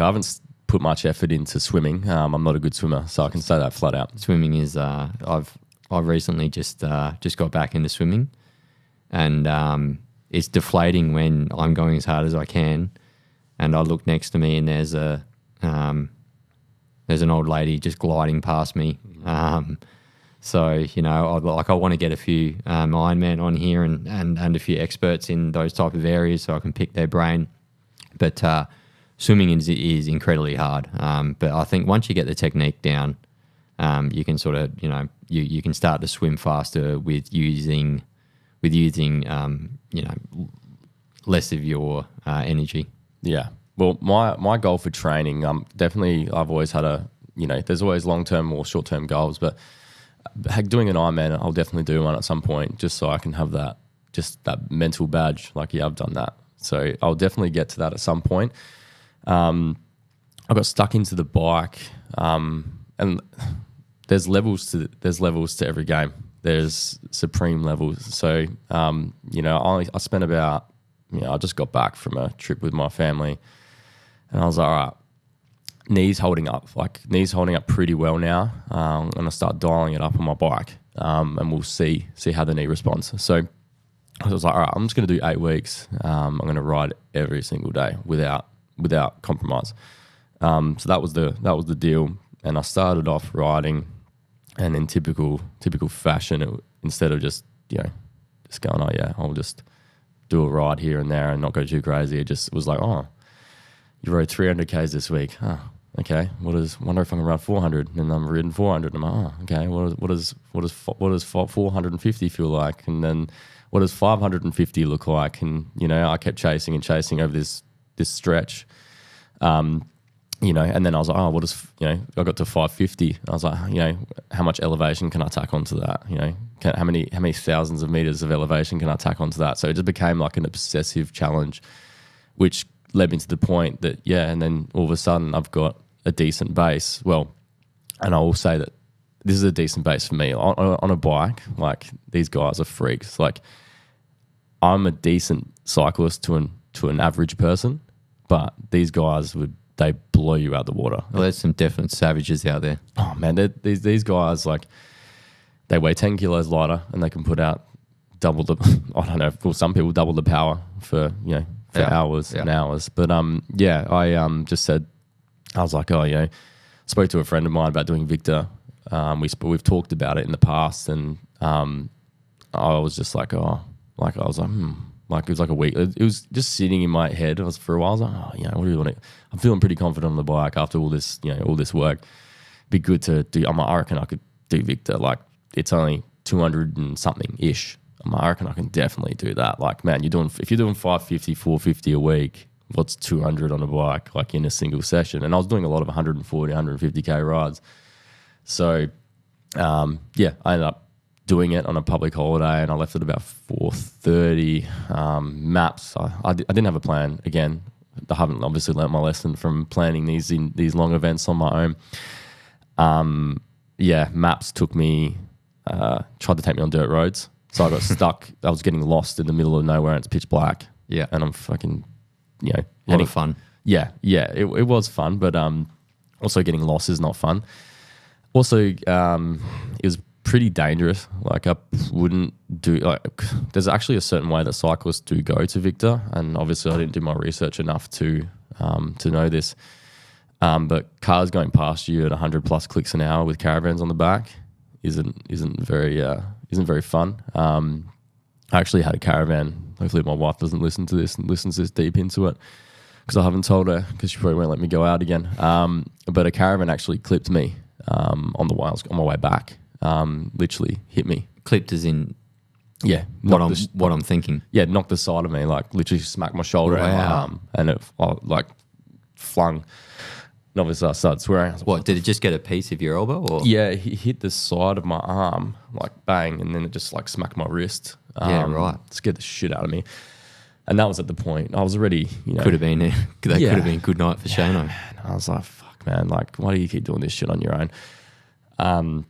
haven't put much effort into swimming. I'm not a good swimmer, so I can say that flat out. Swimming is, I've recently just got back into swimming, and it's deflating when I'm going as hard as I can, and I look next to me and there's an old lady just gliding past me. So, you know, I want to get a few Ironman on here and a few experts in those type of areas so I can pick their brain. But swimming is incredibly hard. But I think once you get the technique down, you can sort of, you know, you can start to swim faster with using you know, less of your energy. Yeah. Well, my goal for training, I've always had there's always long-term or short-term goals, but doing an Ironman, I'll definitely do one at some point, just so I can have that mental badge, like, yeah, I've done that. So I'll definitely get to that at some point. I got stuck into the bike, and there's levels to every game. There's supreme levels. So, I spent about, I just got back from a trip with my family, and I was like, all right, knees holding up pretty well now. I'm going to start dialing it up on my bike, and we'll see how the knee responds. So I was like, all right, I'm just going to do 8 weeks. I'm going to ride every single day without compromise. So that was the deal. And I started off riding, and in typical fashion, instead of just going, oh yeah, I'll just do a ride here and there and not go too crazy, it just was like, oh, you rode 300 Ks this week. Oh, okay, wonder if I can run 400, and I'm ridden 400. I'm like, oh, okay, what does 450 feel like? And then what does 550 look like? And, you know, I kept chasing and chasing over this stretch. You know, and then I was like, oh, what does, you know, I got to 550. I was like, you know, how much elevation can I tack onto that? You know, how many thousands of meters of elevation can I tack onto that? So it just became like an obsessive challenge, which led me to the point that, yeah, and then all of a sudden I've got a decent base. Well, and I will say that this is a decent base for me. On a bike, like, these guys are freaks. Like, I'm a decent cyclist to an average person, but these guys they blow you out the water. Well, there's some definite savages out there. Oh man, these guys, like, they weigh 10 kilos lighter and they can put out double the, I don't know, for some people double the power for, you know, for hours and hours. But yeah, I just said, I was like, oh, you know, spoke to a friend of mine about doing Victor. We've talked about it in the past, and I was just like, oh, like, I was like, like, it was like a week. It was just sitting in my head. For a while, I was like, oh, you know, what do you want to? I'm feeling pretty confident on the bike after all this, you know, all this work. Be good to do. I reckon I could do Victor. Like, it's only 200 and something ish. I reckon I can definitely do that. Like, man, if you're doing 550, 450 a week, what's 200 on a bike, like, in a single session? And I was doing a lot of 140, 150k rides. So, yeah, I ended up doing it on a public holiday, and I left at about 4:30. Maps, I didn't have a plan. Again, I haven't obviously learnt my lesson from planning these long events on my own. Yeah, maps took me, tried to take me on dirt roads. So I got stuck. I was getting lost in the middle of nowhere, and it's pitch black. Yeah. And I'm fucking, you know. A lot of fun. Yeah, it was fun, but also getting lost is not fun. Also, it was pretty dangerous. Like, I wouldn't do, like, there's actually a certain way that cyclists do go to Victor, and obviously I didn't do my research enough to know this. But cars going past you at 100 plus clicks an hour with caravans on the back isn't very fun. I actually had a caravan. Hopefully my wife doesn't listen to this and listens this deep into it, because I haven't told her, because she probably won't let me go out again. But a caravan actually clipped me on my way back. Literally hit me. Clipped as in, yeah, what I'm thinking. Yeah, knocked the side of me, like, literally smacked my shoulder and my arm, and it like flung. And obviously I started swearing. What, did it just get a piece of your elbow? Or? Yeah, he hit the side of my arm, like, bang, and then it just, like, smacked my wrist. Yeah, right. Scared the shit out of me. And that was at the point. I was already, you know. Could have been good night for Shano. Man, I was like, fuck, man, like, why do you keep doing this shit on your own?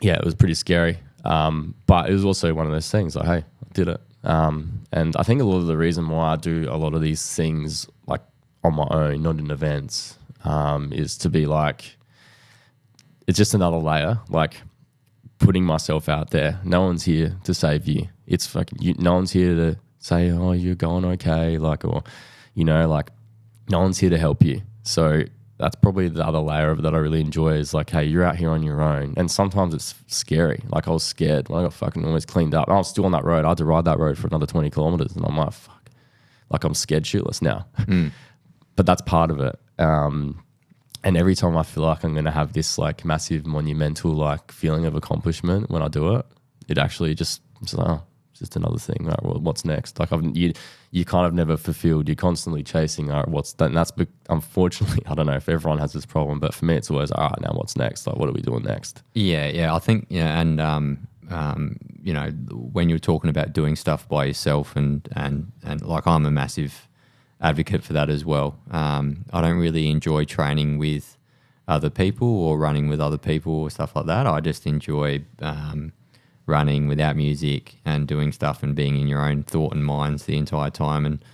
Yeah, it was pretty scary. But it was also one of those things, like, hey, I did it. And I think a lot of the reason why I do a lot of these things, like, on my own, not in events, is to be like, it's just another layer, like, putting myself out there. No one's here to save you. It's fucking, no one's here to say, oh, you're going okay, like, or, you know, like, no one's here to help you. So that's probably the other layer of it that I really enjoy, is like, hey, you're out here on your own. And sometimes it's scary. Like, I was scared when I got fucking almost cleaned up. And I was still on that road. I had to ride that road for another 20 kilometers. And I'm like, fuck, like, I'm scared shitless now. But that's part of it. And every time I feel like I'm going to have this, like, massive monumental, like, feeling of accomplishment when I do it, it actually it's like, oh, it's just another thing. Right, well, what's next? Like, you kind of never fulfilled. You're constantly chasing. All right, what's that? And that's unfortunately, I don't know if everyone has this problem, but for me, it's always, all right, now what's next? Like, what are we doing next? Yeah. I think, yeah, and you know, when you're talking about doing stuff by yourself, and like, I'm a massive advocate for that as well. I don't really enjoy training with other people or running with other people or stuff like that. I just enjoy running without music and doing stuff and being in your own thought and minds the entire time. And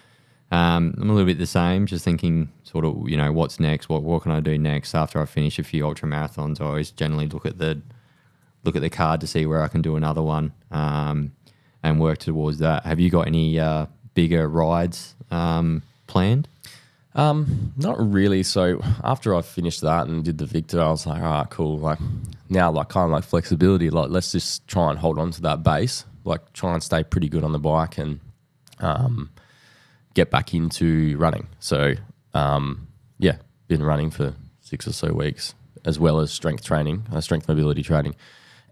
I'm a little bit the same, just thinking sort of, you know, what's next? What can I do next? After I finish a few ultra marathons, I always generally look at the card to see where I can do another one, and work towards that. Have you got any bigger rides planned? Not really. So after I finished that and did the Victor, I was like, all right, cool. Like, now, like, kind of like flexibility, like, let's just try and hold on to that base, like, try and stay pretty good on the bike, and get back into running. So yeah, been running for 6 or so weeks, as well as strength training, strength mobility training,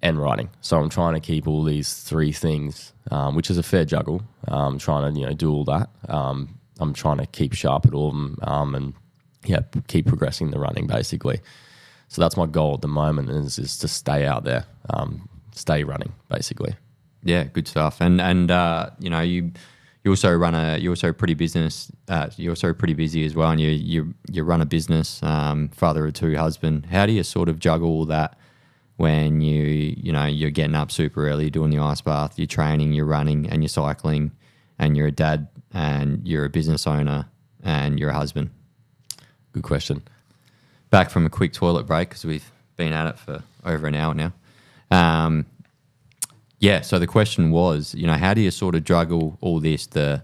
and riding. So I'm trying to keep all these 3 things, which is a fair juggle. I'm trying to do all that. I'm trying to keep sharp at all of them, and keep progressing the running basically. So that's my goal at the moment is to stay out there, stay running basically. Yeah, good stuff. And you also you're also pretty you're also pretty busy as well, and you run a business, father of 2, husband. How do you sort of juggle all that when you're getting up super early, doing the ice bath, you're training, you're running, and you're cycling, and you're a dad, and you're a business owner, and you're a husband? Good question. Back from a quick toilet break because we've been at it for over an hour now. So the question was, how do you sort of juggle all this, the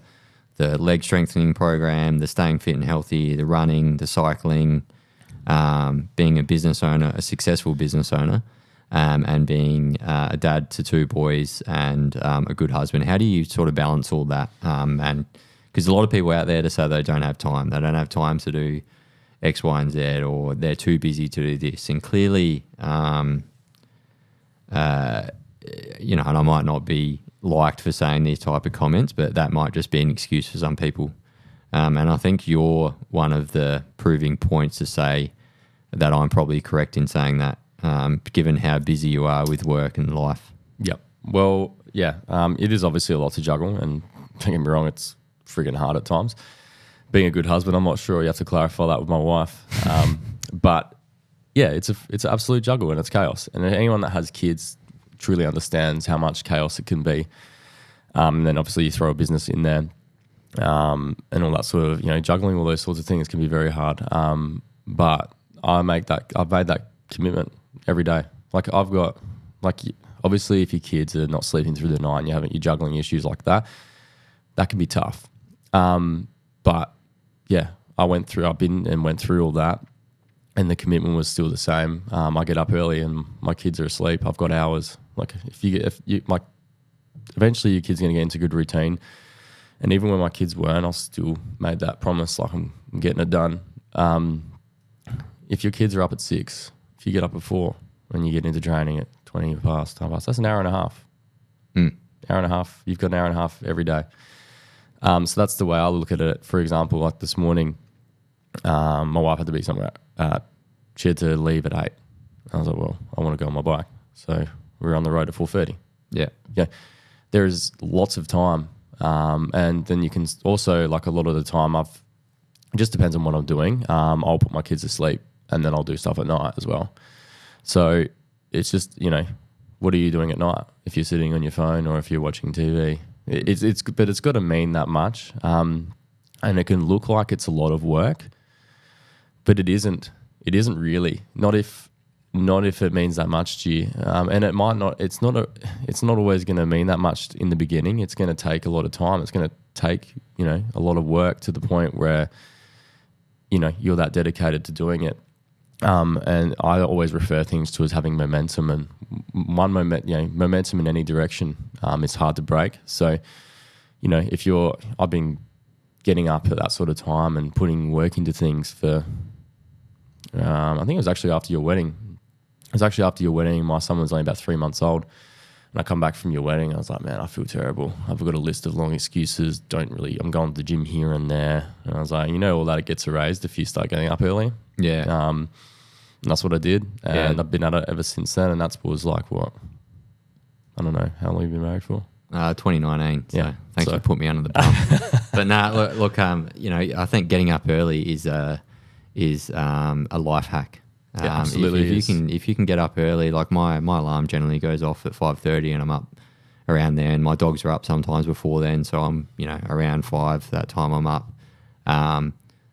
leg strengthening program, the staying fit and healthy, the running, the cycling, being a business owner, a successful business owner, and being a dad to 2 boys and a good husband? How do you sort of balance all that? And because a lot of people out there to say they don't have time. They don't have time to do X, Y, and Z, or they're too busy to do this. And clearly, and I might not be liked for saying these type of comments, but that might just be an excuse for some people. And I think you're one of the proving points to say that I'm probably correct in saying that, given how busy you are with work and life. Yep. Well, yeah, it is obviously a lot to juggle, and don't get me wrong, it's friggin' hard at times. Being a good husband, I'm not sure. You have to clarify that with my wife. But yeah, it's an absolute juggle, and it's chaos. And anyone that has kids truly understands how much chaos it can be. And then obviously you throw a business in there, and all that sort of, juggling all those sorts of things can be very hard. But I've made that commitment every day. Obviously if your kids are not sleeping through the night and you're juggling issues like that, that can be tough. But yeah, I've been and went through all that, and the commitment was still the same. I get up early and my kids are asleep. I've got hours. Eventually your kid's going to get into good routine. And even when my kids weren't, I still made that promise, I'm getting it done. If your kids are up at 6, if you get up at 4 and you get into training at 20 past, that's an hour and a half. Hour and a half. You've got an hour and a half every day. So that's the way I look at it. For example, like this morning, my wife had to be somewhere. She had to leave at 8. I was like, well, I want to go on my bike. So we were on the road at 4:30. Yeah. There is lots of time. And then you can also, a lot of the time, it just depends on what I'm doing. I'll put my kids to sleep and then I'll do stuff at night as well. So it's just, what are you doing at night? If you're sitting on your phone or if you're watching TV, but it's got to mean that much. And it can look like it's a lot of work, but it isn't. It isn't really. Not if it means that much to you. And it might not. It's not always going to mean that much in the beginning. It's going to take a lot of time. It's going to take a lot of work to the point where you're that dedicated to doing it. And I always refer things to as having momentum, and momentum in any direction is hard to break. So, I've been getting up at that sort of time and putting work into things for, I think it was actually after your wedding. My son was only about 3 months old. And I come back from your wedding, I was like, man, I feel terrible. I've got a list of long excuses. I'm going to the gym here and there. And I was like, all that it gets erased if you start getting up early. Yeah. And that's what I did. And I've been at it ever since then. And that's what was like, what? I don't know. How long have you been married for? 2019. So yeah. Thanks for putting me under the bump. But look, I think getting up early is a life hack. Yeah, absolutely. If you can get up early, like my alarm generally goes off at 5:30 and I'm up around there, and my dogs are up sometimes before then, so I'm around 5 that time I'm up.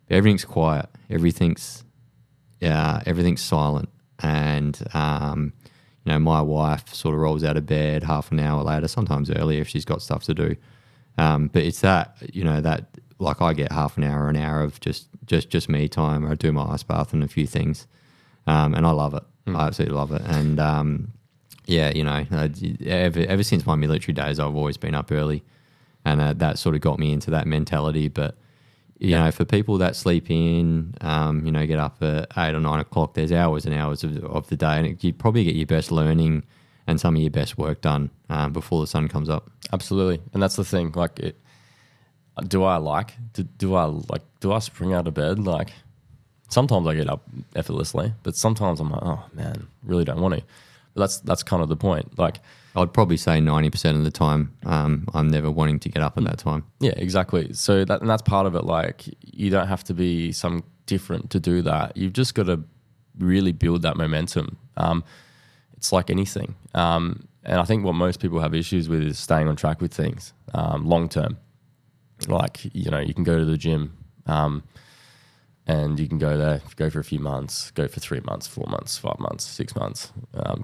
Everything's quiet, everything's silent, and my wife sort of rolls out of bed half an hour later, sometimes earlier if she's got stuff to do. But it's that I get half an hour of just me time. I do my ice bath and a few things. And I love it. I absolutely love it. And ever since my military days, I've always been up early, and that sort of got me into that mentality. But you know, for people that sleep in, you know, get up at 8 or 9 o'clock, there's hours and hours of the day, and you'd probably get your best learning and some of your best work done before the sun comes up. Absolutely. And that's the thing. Like, do I spring out of bed? Like, sometimes I get up effortlessly, but sometimes I'm like, oh man, really don't want to. But that's kind of the point. Like, I'd probably say 90% of the time, I'm never wanting to get up at that time. Yeah, exactly. So that's part of it. Like, you don't have to be some different to do that. You've just got to really build that momentum. It's like anything. And I think what most people have issues with is staying on track with things long term. Like, you know, you can go to the gym and you can go there, go for a few months, go for 3 months, 4 months, 5 months, 6 months,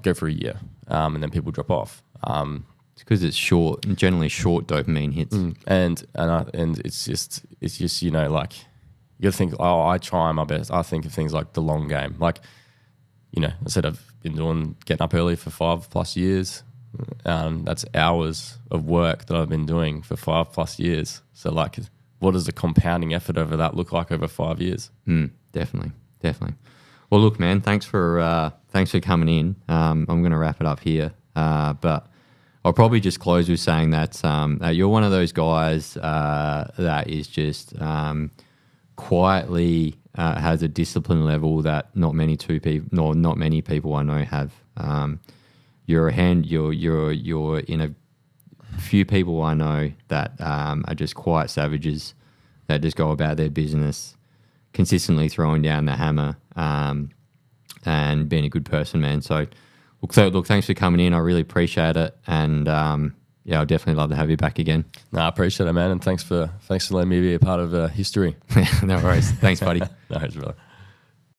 go for a year, and then people drop off. It's because it's short, generally short dopamine hits. And it's just, you know, like, you got to think, oh, I try my best. I think of things like the long game. Like, you know, I said I've been getting up early for 5+ years. That's hours of work that I've been doing for 5+ years. So, like, what does the compounding effort over that look like over 5 years? Definitely. Well, look, man, thanks for coming in. I'm going to wrap it up here, but I'll probably just close with saying that you're one of those guys that is just quietly has a discipline level that not many people I know have. You're in a few people I know that are just quiet savages that just go about their business, consistently throwing down the hammer and being a good person, man. So look, thanks for coming in. I really appreciate it, and I'll definitely love to have you back again. No, I appreciate it, man, and thanks for letting me be a part of history. No worries. Thanks, buddy. No worries, brother.